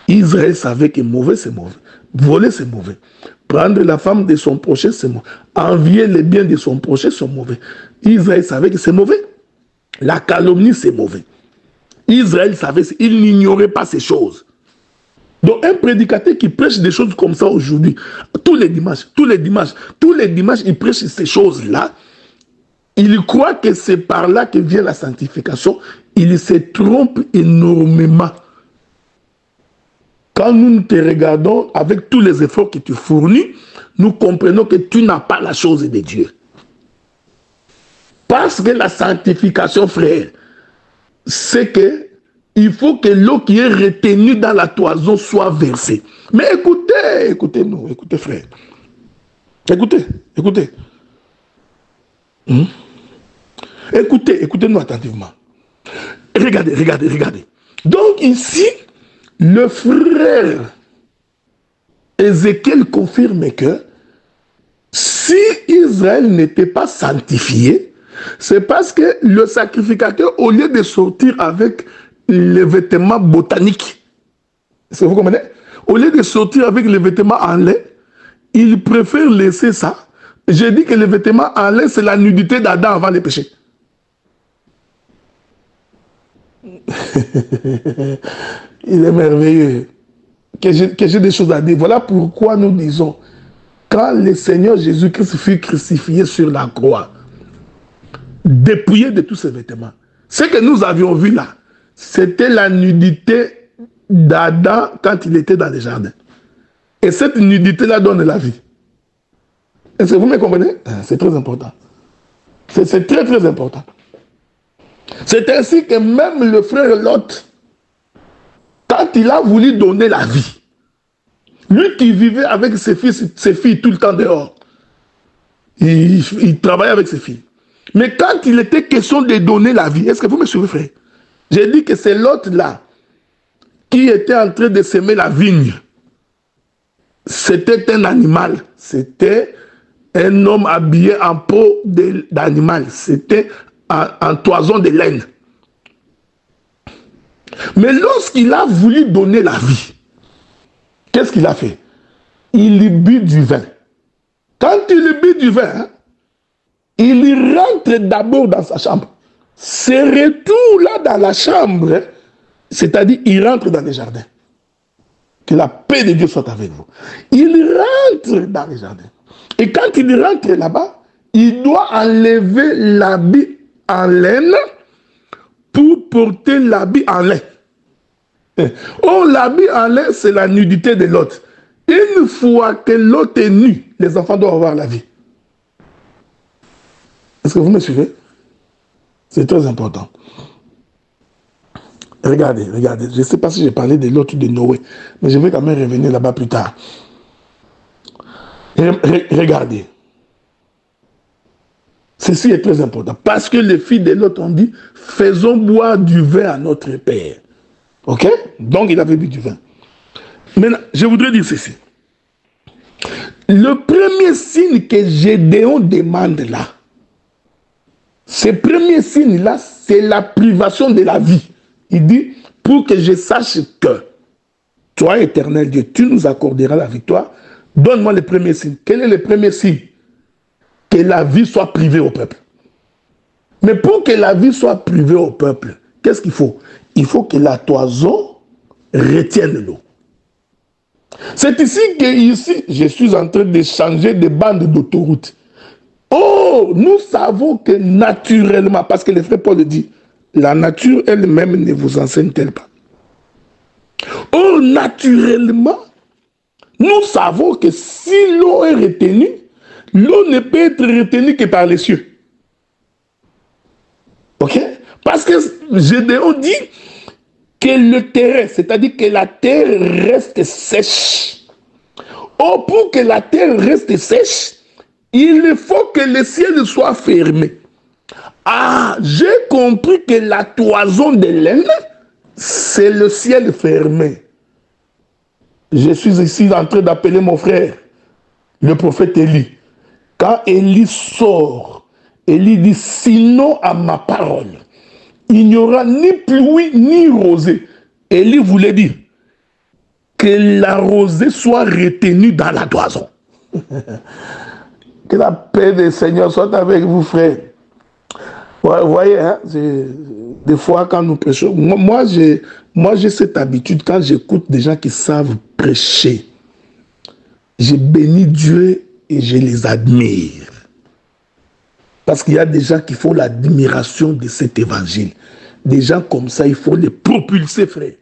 A: Israël savait que mauvais, c'est mauvais. Voler, c'est mauvais. Prendre la femme de son prochain, c'est mauvais. Envier les biens de son prochain, c'est mauvais. Israël savait que c'est mauvais. La calomnie, c'est mauvais. Israël savait, il n'ignorait pas ces choses. Donc un prédicateur qui prêche des choses comme ça aujourd'hui, tous les dimanches, il prêche ces choses-là. Il croit que c'est par là que vient la sanctification. Il se trompe énormément. Quand nous te regardons avec tous les efforts que tu fournis, nous comprenons que tu n'as pas la chose de Dieu. Parce que la sanctification, frère, c'est que il faut que l'eau qui est retenue dans la toison soit versée. Mais écoutez-nous, écoutez, frère. Écoutez. Écoutez-nous attentivement. Regardez. Donc ici, le frère Ézéchiel confirme que si Israël n'était pas sanctifié, c'est parce que le sacrificateur, au lieu de sortir avec les vêtements botaniques, est-ce que vous comprenez? Au lieu de sortir avec les vêtements en lait, il préfère laisser ça. J'ai dit que les vêtements en lait, c'est la nudité d'Adam avant le péché. Il est merveilleux. Que j'ai des choses à dire. Voilà pourquoi nous disons, quand le Seigneur Jésus-Christ fut crucifié sur la croix, dépouillé de tous ses vêtements, ce que nous avions vu là, c'était la nudité d'Adam quand il était dans le jardin. Et cette nudité-là donne la vie. Est-ce que vous me comprenez? C'est très important. C'est très, très important. C'est ainsi que même le frère Lot, quand il a voulu donner la vie, lui qui vivait avec ses filles tout le temps dehors, il travaillait avec ses filles. Mais quand il était question de donner la vie, est-ce que vous me suivez, frère? J'ai dit que c'est l'autre là qui était en train de semer la vigne. C'était un animal. C'était un homme habillé en peau d'animal. C'était en toison de laine. Mais lorsqu'il a voulu donner la vie, qu'est-ce qu'il a fait? Il but du vin. Quand il but du vin, il rentre d'abord dans sa chambre. Ce retour-là dans la chambre, c'est-à-dire il rentre dans les jardins. Que la paix de Dieu soit avec vous. Il rentre dans les jardins. Et quand il rentre là-bas, il doit enlever l'habit en laine pour porter l'habit en lin. Oh, l'habit en lin, c'est la nudité de l'autre. Une fois que l'autre est nu, les enfants doivent avoir la vie. Est-ce que vous me suivez? C'est très important. Regardez, regardez. Je ne sais pas si j'ai parlé de l'autre de Noé, mais je vais quand même revenir là-bas plus tard. Regardez. Ceci est très important. Parce que les filles de l'autre ont dit, faisons boire du vin à notre père. Ok? Donc il avait bu du vin. Maintenant, je voudrais dire ceci. Le premier signe que Gédéon demande là, ce premier signe-là, c'est la privation de la vie. Il dit, pour que je sache que, toi, éternel Dieu, tu nous accorderas la victoire, donne-moi le premier signe. Quel est le premier signe? Que la vie soit privée au peuple. Mais pour que la vie soit privée au peuple, qu'est-ce qu'il faut? Il faut que la toison retienne l'eau. C'est ici que ici, je suis en train de changer de bande d'autoroute. Oh, nous savons que naturellement, parce que le frère Paul dit, la nature elle-même ne vous enseigne-t-elle pas? Or, naturellement, nous savons que si l'eau est retenue, l'eau ne peut être retenue que par les cieux. Ok? Parce que Gédéon dit que le terrain, c'est-à-dire que la terre reste sèche. Or, pour que la terre reste sèche, il faut que le ciel soit fermé. Ah, j'ai compris que la toison de laine, c'est le ciel fermé. Je suis ici en train d'appeler mon frère, le prophète Élie. Quand Élie sort, Élie dit, sinon à ma parole, il n'y aura ni pluie ni rosée. Élie voulait dire que la rosée soit retenue dans la toison. Que la paix du Seigneur soit avec vous, frères. Vous voyez, hein, des fois quand nous prêchons, moi j'ai cette habitude, quand j'écoute des gens qui savent prêcher, je bénis Dieu et je les admire. Parce qu'il y a des gens qui font l'admiration de cet évangile. Des gens comme ça, il faut les propulser, frère.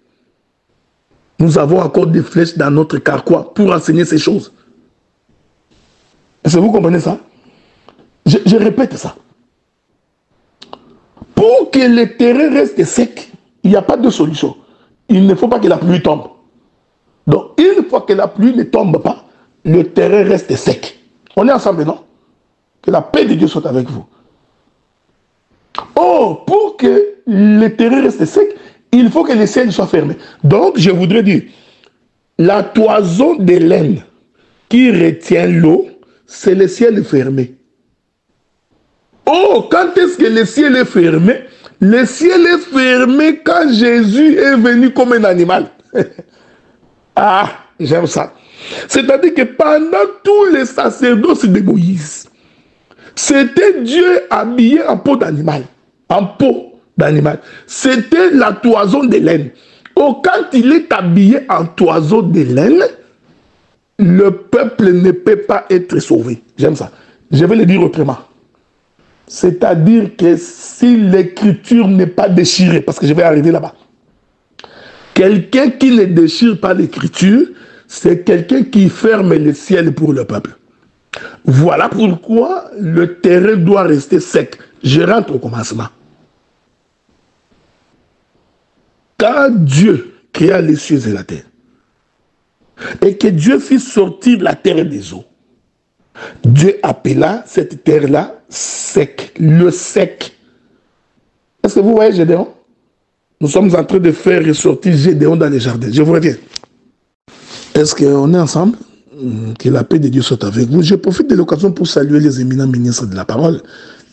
A: Nous avons encore des flèches dans notre carquois pour enseigner ces choses. Est-ce que vous comprenez ça? Je répète ça. Pour que le terrain reste sec, il n'y a pas de solution. Il ne faut pas que la pluie tombe. Donc, une fois que la pluie ne tombe pas, le terrain reste sec. On est ensemble, non? Que la paix de Dieu soit avec vous. Oh, pour que le terrain reste sec, il faut que le ciel soit fermé. Donc, je voudrais dire, la toison de laine qui retient l'eau, c'est le ciel fermé. Oh, quand est-ce que le ciel est fermé? Le ciel est fermé quand Jésus est venu comme un animal. Ah, j'aime ça. C'est-à-dire que pendant tous les sacerdoces de Moïse, c'était Dieu habillé en peau d'animal. En peau d'animal. C'était la toison de laine. Oh, quand il est habillé en toison de laine, le peuple ne peut pas être sauvé. J'aime ça. Je vais le dire autrement. C'est-à-dire que si l'écriture n'est pas déchirée, parce que je vais arriver là-bas, quelqu'un qui ne déchire pas l'écriture, c'est quelqu'un qui ferme le ciel pour le peuple. Voilà pourquoi le terrain doit rester sec. Je rentre au commencement. Quand Dieu créa les cieux et la terre. Et que Dieu fit sortir la terre des eaux. Dieu appela cette terre-là sec, le sec. Est-ce que vous voyez Gédéon? Nous sommes en train de faire ressortir Gédéon dans les jardins. Je vous reviens. Est-ce qu'on est ensemble? Que la paix de Dieu soit avec vous. Je profite de l'occasion pour saluer les éminents ministres de la parole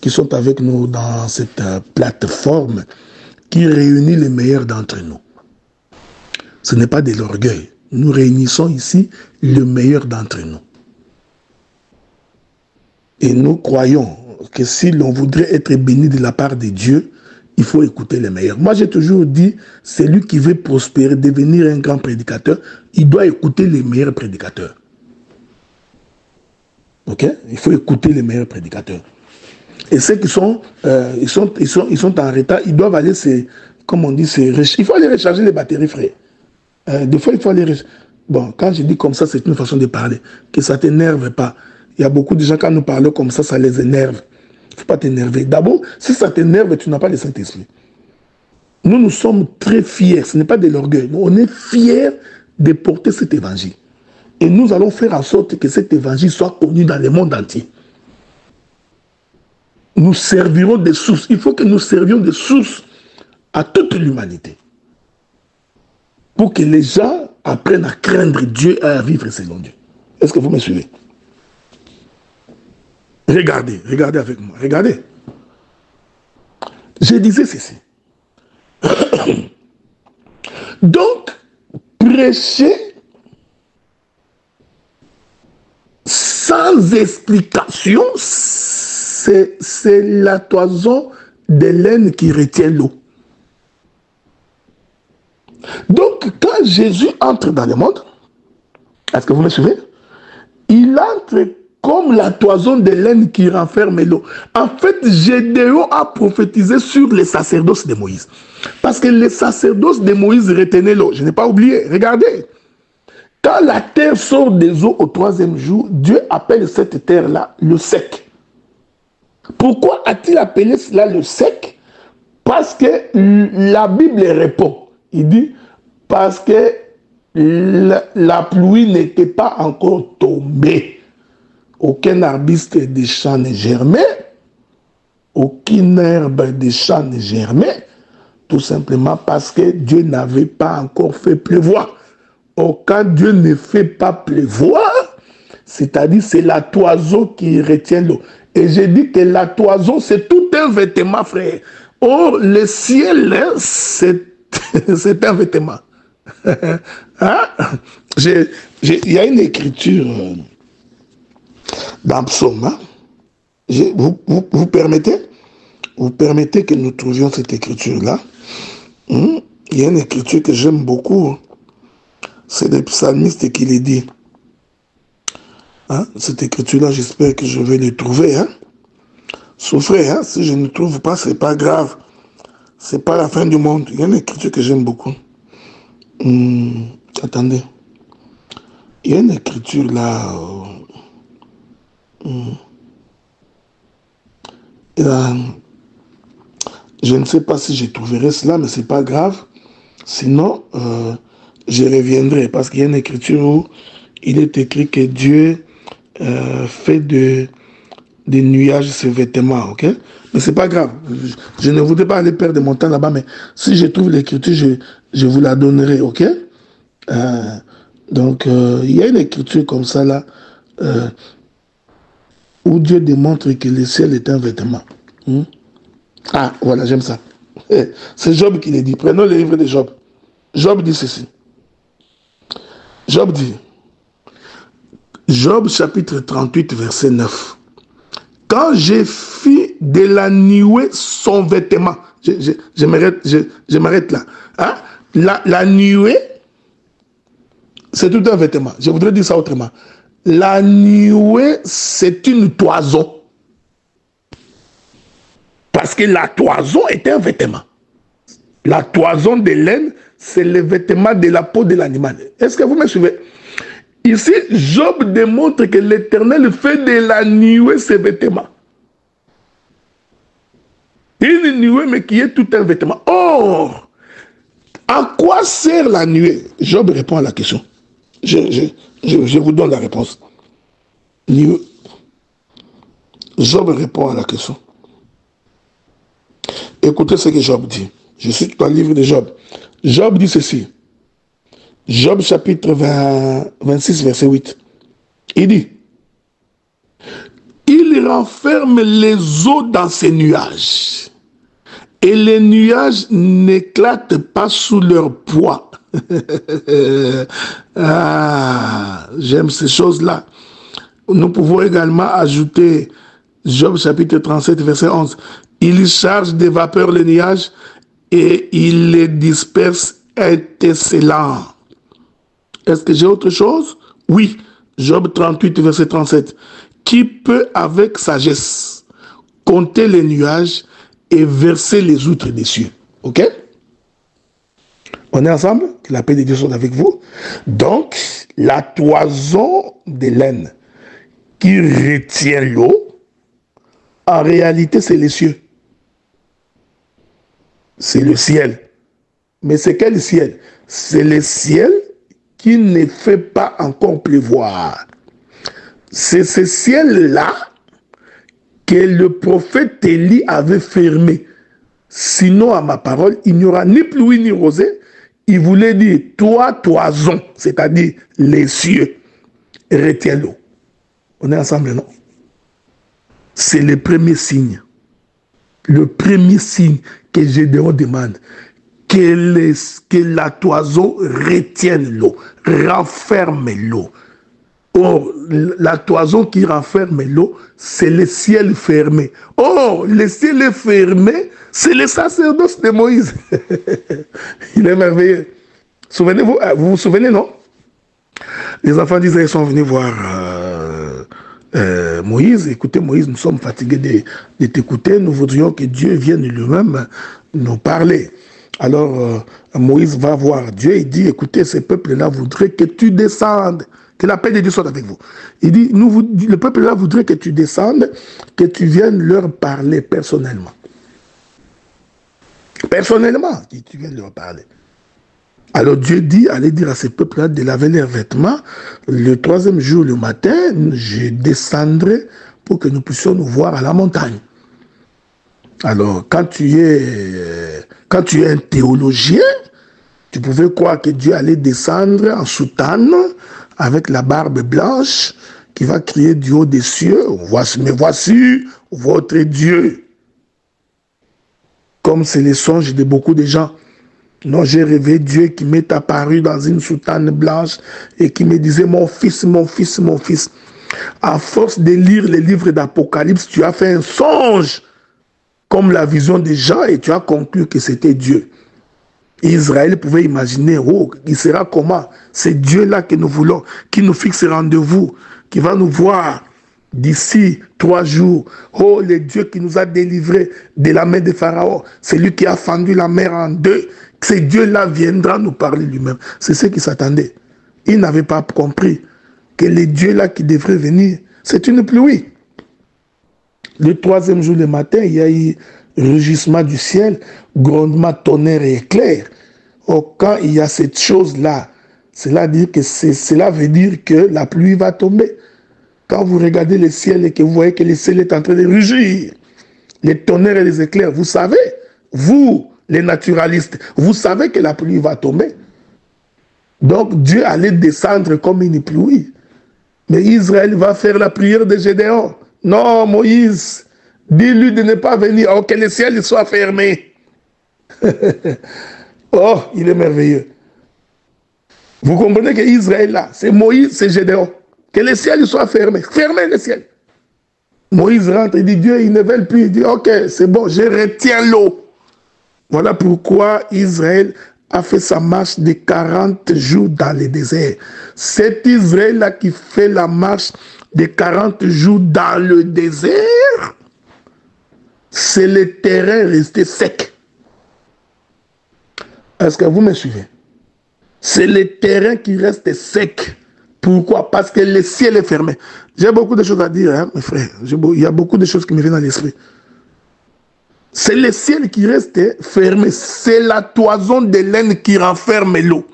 A: qui sont avec nous dans cette plateforme qui réunit les meilleurs d'entre nous. Ce n'est pas de l'orgueil. Nous réunissons ici le meilleur d'entre nous. Et nous croyons que si l'on voudrait être béni de la part de Dieu, il faut écouter les meilleurs. Moi, j'ai toujours dit, celui qui veut prospérer, devenir un grand prédicateur, il doit écouter les meilleurs prédicateurs. Ok? Il faut écouter les meilleurs prédicateurs. Et ceux qui sont, ils sont en retard, ils doivent aller, comme on dit, il faut aller recharger les batteries, frère. Des fois, il faut aller recharger. Bon, quand je dis comme ça, c'est une façon de parler. Que ça ne t'énerve pas. Il y a beaucoup de gens, quand nous parlons comme ça les énerve. Il ne faut pas t'énerver. D'abord, si ça t'énerve, tu n'as pas le Saint-Esprit. Nous sommes très fiers. Ce n'est pas de l'orgueil. On est fiers de porter cet évangile. Et nous allons faire en sorte que cet évangile soit connu dans le monde entier. Nous servirons des sources. Il faut que nous servions des sources à toute l'humanité. Pour que les gens apprennent à craindre Dieu et à vivre selon Dieu. Est-ce que vous me suivez? Regardez, regardez avec moi, regardez. Je disais ceci. Donc, prêcher sans explication, c'est la toison de laine qui retient l'eau. Donc, quand Jésus entre dans le monde, est-ce que vous me suivez? Il entre comme la toison de laine qui renferme l'eau. En fait, Gédéon a prophétisé sur les sacerdoces de Moïse. Parce que les sacerdoces de Moïse retenaient l'eau. Je n'ai pas oublié. Regardez. Quand la terre sort des eaux au 3e jour, Dieu appelle cette terre-là le sec. Pourquoi a-t-il appelé cela le sec? Parce que la Bible répond. Il dit, parce que la pluie n'était pas encore tombée. Aucun arbuste des champs ne germait, aucune herbe des champs ne germait, tout simplement parce que Dieu n'avait pas encore fait pleuvoir. Or, quand Dieu ne fait pas pleuvoir, c'est-à-dire c'est la toison qui retient l'eau. Et j'ai dit que la toison, c'est tout un vêtement, frère. Or, le ciel, c'est un vêtement. Hein? Il y a une écriture dans Psaume. Hein? Vous permettez que nous trouvions cette écriture-là. Il y a une écriture que j'aime beaucoup. C'est le psalmiste qui l'a dit. Hein? Cette écriture-là, j'espère que je vais le trouver. Hein? Souffrez, hein? Si je ne trouve pas, c'est pas grave. C'est pas la fin du monde. Il y a une écriture que j'aime beaucoup. Attendez. Il y a une écriture là. Je ne sais pas si je trouverai cela, mais c'est pas grave. Sinon, je reviendrai. Parce qu'il y a une écriture où il est écrit que Dieu fait des nuages ses vêtements, ok? Mais c'est pas grave. Je ne voudrais pas aller perdre mon temps là-bas, mais si je trouve l'écriture, je vous la donnerai, ok? Donc, il y a une écriture comme ça là, où Dieu démontre que le ciel est un vêtement. Ah, voilà, j'aime ça. C'est Job qui l'a dit. Prenons le livre de Job. Job dit ceci. Job dit, Job chapitre 38, verset 9. Quand j'ai fait de la nuée son vêtement, je m'arrête là. Hein? La nuée, c'est tout un vêtement. Je voudrais dire ça autrement. La nuée, c'est une toison. Parce que la toison est un vêtement. La toison de laine, c'est le vêtement de la peau de l'animal. Est-ce que vous me suivez? Ici, Job démontre que l'Éternel fait de la nuée ses vêtements. Une nuée, mais qui est tout un vêtement. Or, À quoi sert la nuée? Job répond à la question. Je vous donne la réponse. Job répond à la question. Écoutez ce que Job dit. Je suis dans le livre de Job. Job dit ceci. Job chapitre 26, verset 8. Il dit, il renferme les eaux dans ses nuages, et les nuages n'éclatent pas sous leur poids. Ah, j'aime ces choses-là. Nous pouvons également ajouter Job chapitre 37, verset 11. Il charge des vapeurs les nuages et il les disperse étincelants. Est-ce que j'ai autre chose? Oui. Job 38, verset 37. Qui peut avec sagesse compter les nuages et verser les outres des cieux? Ok? On est ensemble? Que la paix de Dieu soit avec vous. Donc, la toison de laine qui retient l'eau, en réalité, c'est les cieux. C'est le ciel. Mais c'est quel ciel? C'est le ciel qui ne fait pas encore pleuvoir. C'est ce ciel-là que le prophète Élie avait fermé. Sinon, à ma parole, il n'y aura ni pluie ni rosée. Il voulait dire, toi, toison, c'est-à-dire les cieux, retiens l'eau. On est ensemble, non? C'est le premier signe. Le premier signe que Gédéon demande. Que la toison retienne l'eau, renferme l'eau. Or, la toison qui renferme l'eau, c'est le ciel fermé. Or, le ciel fermé, c'est le sacerdoce de Moïse. Il est merveilleux. Souvenez-vous, vous vous souvenez, non? Les enfants d'Israël sont venus voir Moïse. Écoutez, Moïse, nous sommes fatigués de t'écouter. Nous voudrions que Dieu vienne lui-même nous parler. Alors, Moïse va voir Dieu et dit, écoutez, ce peuple-là voudrait que tu descendes, que la paix de Dieu soit avec vous. Il dit, le peuple-là voudrait que tu descendes, que tu viennes leur parler personnellement. Personnellement, tu viennes leur parler. Alors Dieu dit, allez dire à ce peuple-là de laver leurs vêtements. Le troisième jour, le matin, je descendrai pour que nous puissions nous voir à la montagne. Alors, quand tu es un théologien, tu pouvais croire que Dieu allait descendre en soutane avec la barbe blanche qui va crier du haut des cieux, mais voici votre Dieu. Comme c'est les songes de beaucoup de gens. Non, j'ai rêvé Dieu qui m'est apparu dans une soutane blanche et qui me disait, mon fils, mon fils, mon fils. À force de lire les livres d'Apocalypse, tu as fait un songe comme la vision des gens et tu as conclu que c'était Dieu. Israël pouvait imaginer, oh, il sera comment? C'est Dieu-là que nous voulons, qui nous fixe rendez-vous, qui va nous voir d'ici 3 jours. Oh, le Dieu qui nous a délivrés de la main de Pharaon, c'est lui qui a fendu la mer en deux. Ce Dieu-là viendra nous parler lui-même. C'est ce qui s'attendait. Il n'avait pas compris que le Dieu-là qui devrait venir, c'est une pluie. Le troisième jour, le matin, il y a eu rugissement du ciel, grondement, tonnerre et éclair. Or, quand il y a cette chose-là, cela veut dire que la pluie va tomber. Quand vous regardez le ciel et que vous voyez que le ciel est en train de rugir, les tonnerres et les éclairs, vous savez, vous, les naturalistes, vous savez que la pluie va tomber. Donc, Dieu allait descendre comme une pluie. Mais Israël va faire la prière de Gédéon. Non, Moïse, dis-lui de ne pas venir, oh, que le ciel soit fermé. Oh, il est merveilleux. Vous comprenez que Israël là, c'est Moïse, c'est Gédéon. Que le ciel soit fermé. Fermez le ciel. Moïse rentre, il dit, Dieu, ils ne veulent plus. Il dit, ok, c'est bon, je retiens l'eau. Voilà pourquoi Israël a fait sa marche de 40 jours dans le désert. C'est Israël-là qui fait la marche de 40 jours dans le désert. C'est le terrain resté sec. Est-ce que vous me suivez? C'est le terrain qui reste sec. Pourquoi? Parce que le ciel est fermé. J'ai beaucoup de choses à dire, hein, mes frères. Il y a beaucoup de choses qui me viennent à l'esprit. C'est le ciel qui reste fermé. C'est la toison de laine qui renferme l'eau.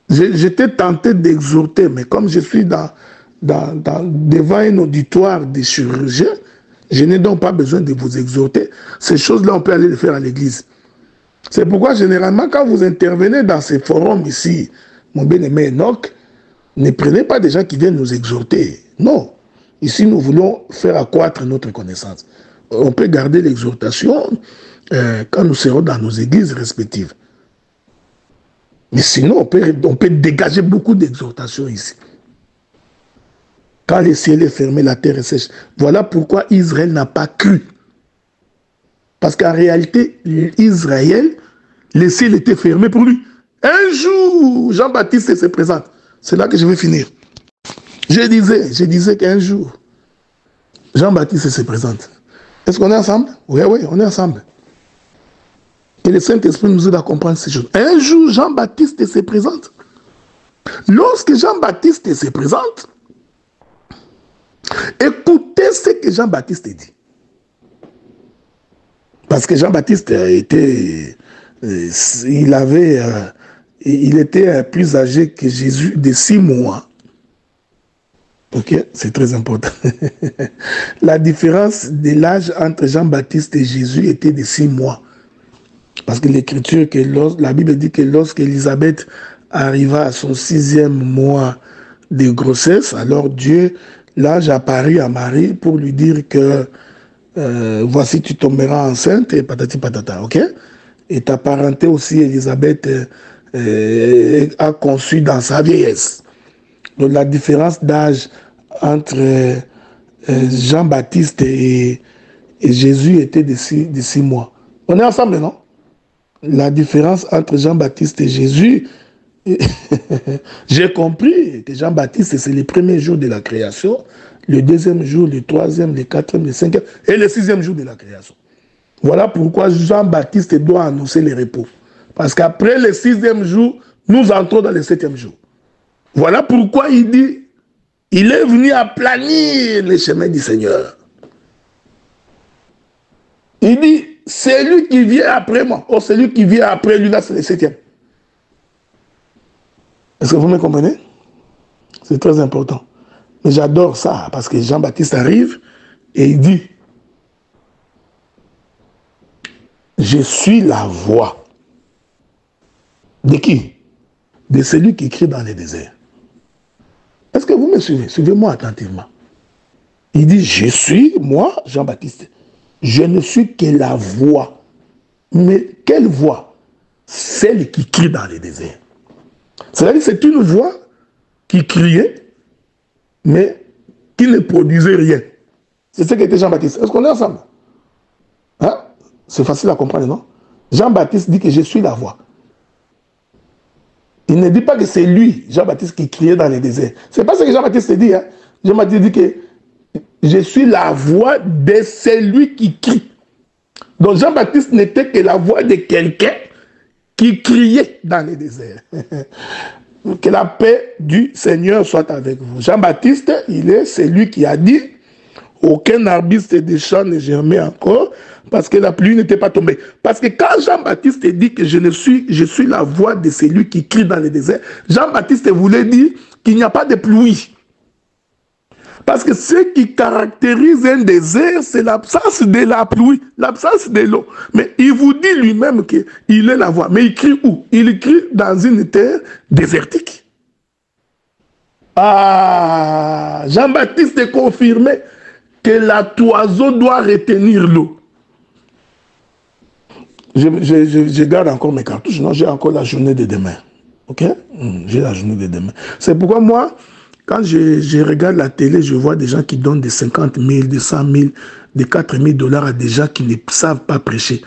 A: J'étais tenté d'exhorter, mais comme je suis devant un auditoire de chirurgiens, je n'ai donc pas besoin de vous exhorter. Ces choses-là, on peut aller les faire à l'église. C'est pourquoi, généralement, quand vous intervenez dans ces forums ici, mon bien-aimé Enoch, ne prenez pas des gens qui viennent nous exhorter. Non. Ici, nous voulons faire accroître notre connaissance. On peut garder l'exhortation quand nous serons dans nos églises respectives. Mais sinon, on peut dégager beaucoup d'exhortations ici. Quand le ciel est fermé, la terre est sèche. Voilà pourquoi Israël n'a pas cru. Parce qu'en réalité, Israël, le ciel était fermé pour lui. Un jour, Jean-Baptiste se présente. C'est là que je vais finir. Je disais qu'un jour, Jean-Baptiste se présente. Est-ce qu'on est ensemble? Oui, on est ensemble. Et le Saint-Esprit nous aide à comprendre ces choses. Un jour, Jean-Baptiste se présente. Lorsque Jean-Baptiste se présente, écoutez ce que Jean-Baptiste dit. Parce que Jean-Baptiste était, il était plus âgé que Jésus de 6 mois. Ok, c'est très important. La différence de l'âge entre Jean-Baptiste et Jésus était de 6 mois. Parce que l'écriture, la Bible dit que lorsque Élisabeth arriva à son 6e mois de grossesse, alors Dieu, l'ange apparut à Marie pour lui dire que voici tu tomberas enceinte et patati patata, ok? Et ta parenté aussi, Élisabeth, a conçu dans sa vieillesse. Donc la différence d'âge entre Jean-Baptiste et Jésus était de 6 mois. On est ensemble, non? La différence entre Jean-Baptiste et Jésus, j'ai compris que Jean-Baptiste, c'est le premier jour de la création, le 2e jour, le 3e, le 4e, le 5e et le 6e jour de la création. Voilà pourquoi Jean-Baptiste doit annoncer le repos. Parce qu'après le 6e jour, nous entrons dans le 7e jour. Voilà pourquoi il dit, il est venu aplanir les chemins du Seigneur. Il dit, celui qui vient après moi, ou celui qui vient après lui, là, c'est le 7e. Est-ce que vous me comprenez? C'est très important. Mais j'adore ça, parce que Jean-Baptiste arrive et il dit, je suis la voix. De qui? De celui qui crie dans les déserts. Est-ce que vous me suivez? Suivez-moi attentivement. Il dit, je suis, moi, Jean-Baptiste, je ne suis que la voix. Mais quelle voix? Celle qui crie dans les déserts. C'est-à-dire que c'est une voix qui criait, mais qui ne produisait rien. C'est ce qu'était Jean-Baptiste. Est-ce qu'on est ensemble? Hein? C'est facile à comprendre, non? Jean-Baptiste dit que je suis la voix. Il ne dit pas que c'est lui, Jean-Baptiste, qui criait dans les déserts. C'est pas ce que Jean-Baptiste dit. Hein? Jean-Baptiste dit que je suis la voix de celui qui crie. Donc Jean-Baptiste n'était que la voix de quelqu'un qui criait dans les déserts. Que la paix du Seigneur soit avec vous. Jean-Baptiste, il est celui qui a dit aucun arbuste des champs ne germait encore parce que la pluie n'était pas tombée. Parce que quand Jean-Baptiste dit que je suis la voix de celui qui crie dans les déserts, Jean-Baptiste voulait dire qu'il n'y a pas de pluie. Parce que ce qui caractérise un désert, c'est l'absence de la pluie, l'absence de l'eau. Mais il vous dit lui-même qu'il est la voix. Mais il crie où? Il crie dans une terre désertique. Ah, Jean-Baptiste confirmait que la toison doit retenir l'eau. Je garde encore mes cartouches, non, j'ai encore la journée de demain. Ok? J'ai la journée de demain. C'est pourquoi moi, quand je regarde la télé, je vois des gens qui donnent des 50 000, des 100 000, des 4 000 $ à des gens qui ne savent pas prêcher.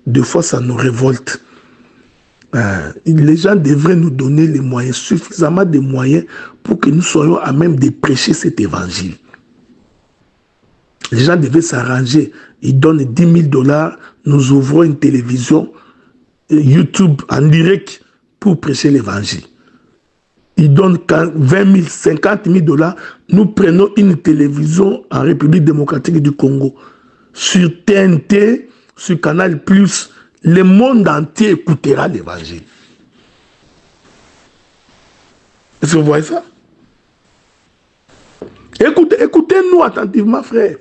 A: Des fois, ça nous révolte. Les gens devraient nous donner les moyens, suffisamment de moyens pour que nous soyons à même de prêcher cet évangile. Les gens devaient s'arranger. Ils donnent 10 000 $, nous ouvrons une télévision, YouTube en direct pour prêcher l'évangile. Ils donnent 20 000, 50 000 $, nous prenons une télévision en République démocratique du Congo. sur TNT, sur Canal+, le monde entier écoutera l'évangile. Est-ce que vous voyez ça? Écoutez-nous attentivement, frère.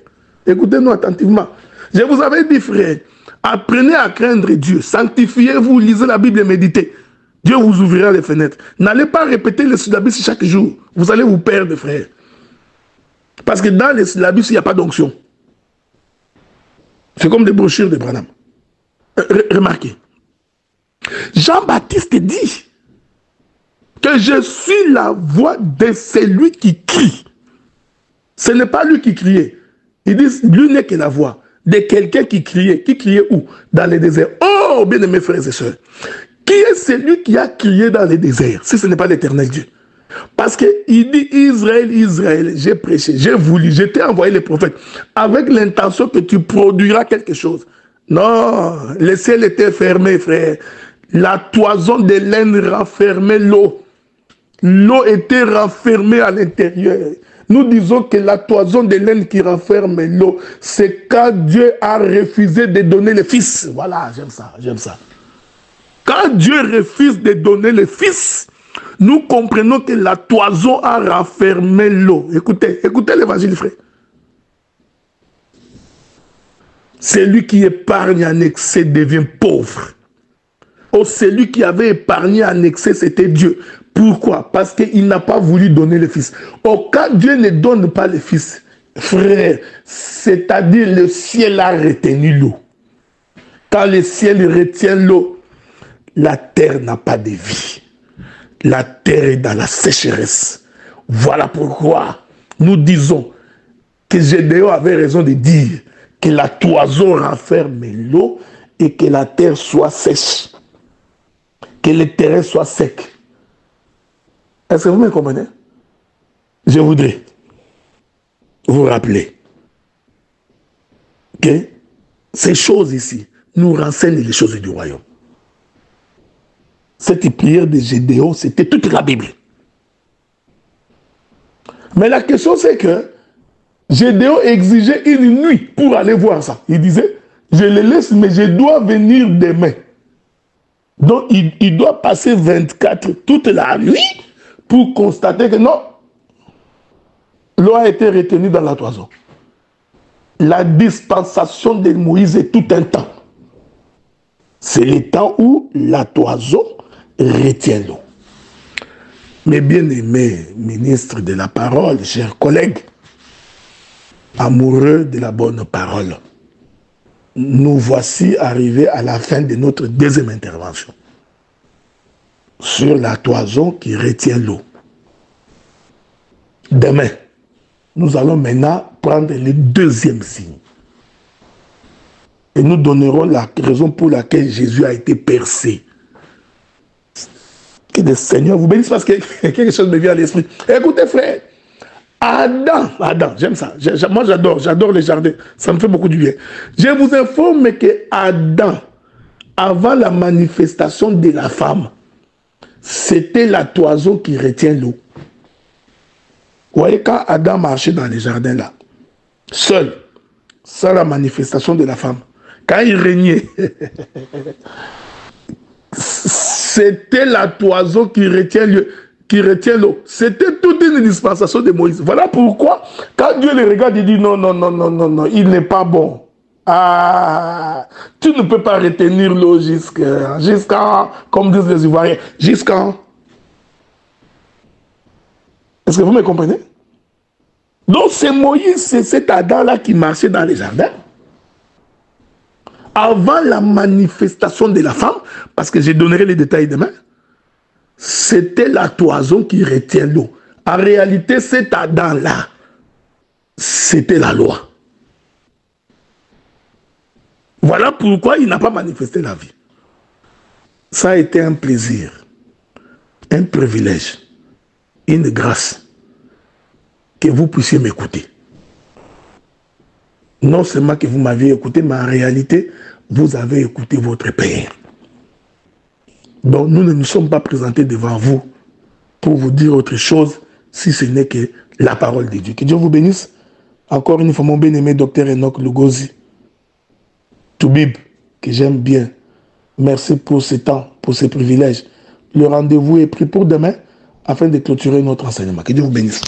A: Écoutez-nous attentivement. Je vous avais dit, frère, apprenez à craindre Dieu. Sanctifiez-vous, lisez la Bible et méditez. Dieu vous ouvrira les fenêtres. N'allez pas répéter les syllabus chaque jour. Vous allez vous perdre, frère. Parce que dans les syllabus, il n'y a pas d'onction. C'est comme des brochures de Branham. Remarquez. Jean-Baptiste dit que je suis la voix de celui qui crie. Ce n'est pas lui qui criait. Il dit, lui n'est que la voix de quelqu'un qui criait. Qui criait où? Dans les déserts. Oh, bien-aimés frères et sœurs. Qui est celui qui a crié dans les déserts, si ce n'est pas l'Éternel Dieu? Parce qu'il dit, Israël, Israël, j'ai prêché, j'ai voulu, je t'ai envoyé les prophètes, avec l'intention que tu produiras quelque chose. Non, le ciel était fermé, frère. La toison de laine renfermait l'eau. L'eau était renfermée à l'intérieur. Nous disons que la toison de laine qui renferme l'eau, c'est quand Dieu a refusé de donner le Fils. Voilà, j'aime ça, j'aime ça. Quand Dieu refuse de donner le Fils, nous comprenons que la toison a renfermé l'eau. Écoutez, écoutez l'évangile, frère. Celui qui épargne en excès devient pauvre. Oh, celui qui avait épargné en excès, c'était Dieu. Pourquoi? Parce qu'il n'a pas voulu donner le Fils. Oh, quand Dieu ne donne pas le Fils, frère, c'est-à-dire le ciel a retenu l'eau. Quand le ciel retient l'eau, la terre n'a pas de vie. La terre est dans la sécheresse. Voilà pourquoi nous disons que Gédéon avait raison de dire que la toison renferme l'eau et que la terre soit sèche. Que le terrain soit sec. Est-ce que vous me comprenez? Je voudrais vous rappeler que ces choses ici nous renseignent les choses du royaume. Cette prière de Gédéon, c'était toute la Bible. Mais la question c'est que Gédéon exigeait une nuit pour aller voir ça. Il disait, je le laisse, mais je dois venir demain. Donc il doit passer 24 toute la nuit pour constater que non, l'eau a été retenue dans la toison. La dispensation de Moïse est tout un temps. C'est le temps où la toison retient l'eau. Mes bien-aimés ministres de la parole, chers collègues, amoureux de la bonne parole, nous voici arrivés à la fin de notre deuxième intervention sur la toison qui retient l'eau. Demain, nous allons maintenant prendre le deuxième signe. Et nous donnerons la raison pour laquelle Jésus a été percé. Que le Seigneur vous bénisse parce que quelque chose me vient à l'esprit. Écoutez frère, Adam, j'aime ça. Moi j'adore les jardins. Ça me fait beaucoup du bien. Je vous informe que Adam, avant la manifestation de la femme, c'était la toison qui retient l'eau. Vous voyez, quand Adam marchait dans les jardins là, seul, sans la manifestation de la femme, quand il régnait, c'était la toison qui retient l'eau. C'était toute une dispensation de Moïse. Voilà pourquoi, quand Dieu le regarde, il dit non, il n'est pas bon. Ah, tu ne peux pas retenir l'eau jusqu'à, comme disent les Ivoiriens, jusqu'à. Est-ce que vous me comprenez? Donc c'est Moïse, c'est cet Adam-là qui marchait dans les jardins. Avant la manifestation de la femme, parce que je donnerai les détails demain, c'était la toison qui retient l'eau. En réalité, cet Adam-là, c'était la loi. Voilà pourquoi il n'a pas manifesté la vie. Ça a été un plaisir, un privilège, une grâce, que vous puissiez m'écouter. Non seulement que vous m'aviez écouté, mais en réalité, vous avez écouté votre Père. Donc nous ne nous sommes pas présentés devant vous pour vous dire autre chose, si ce n'est que la parole de Dieu. Que Dieu vous bénisse. Encore une fois, mon bien-aimé docteur Enoch Lugosi, Toubib, que j'aime bien. Merci pour ce temps, pour ces privilèges. Le rendez-vous est pris pour demain afin de clôturer notre enseignement. Que Dieu vous bénisse.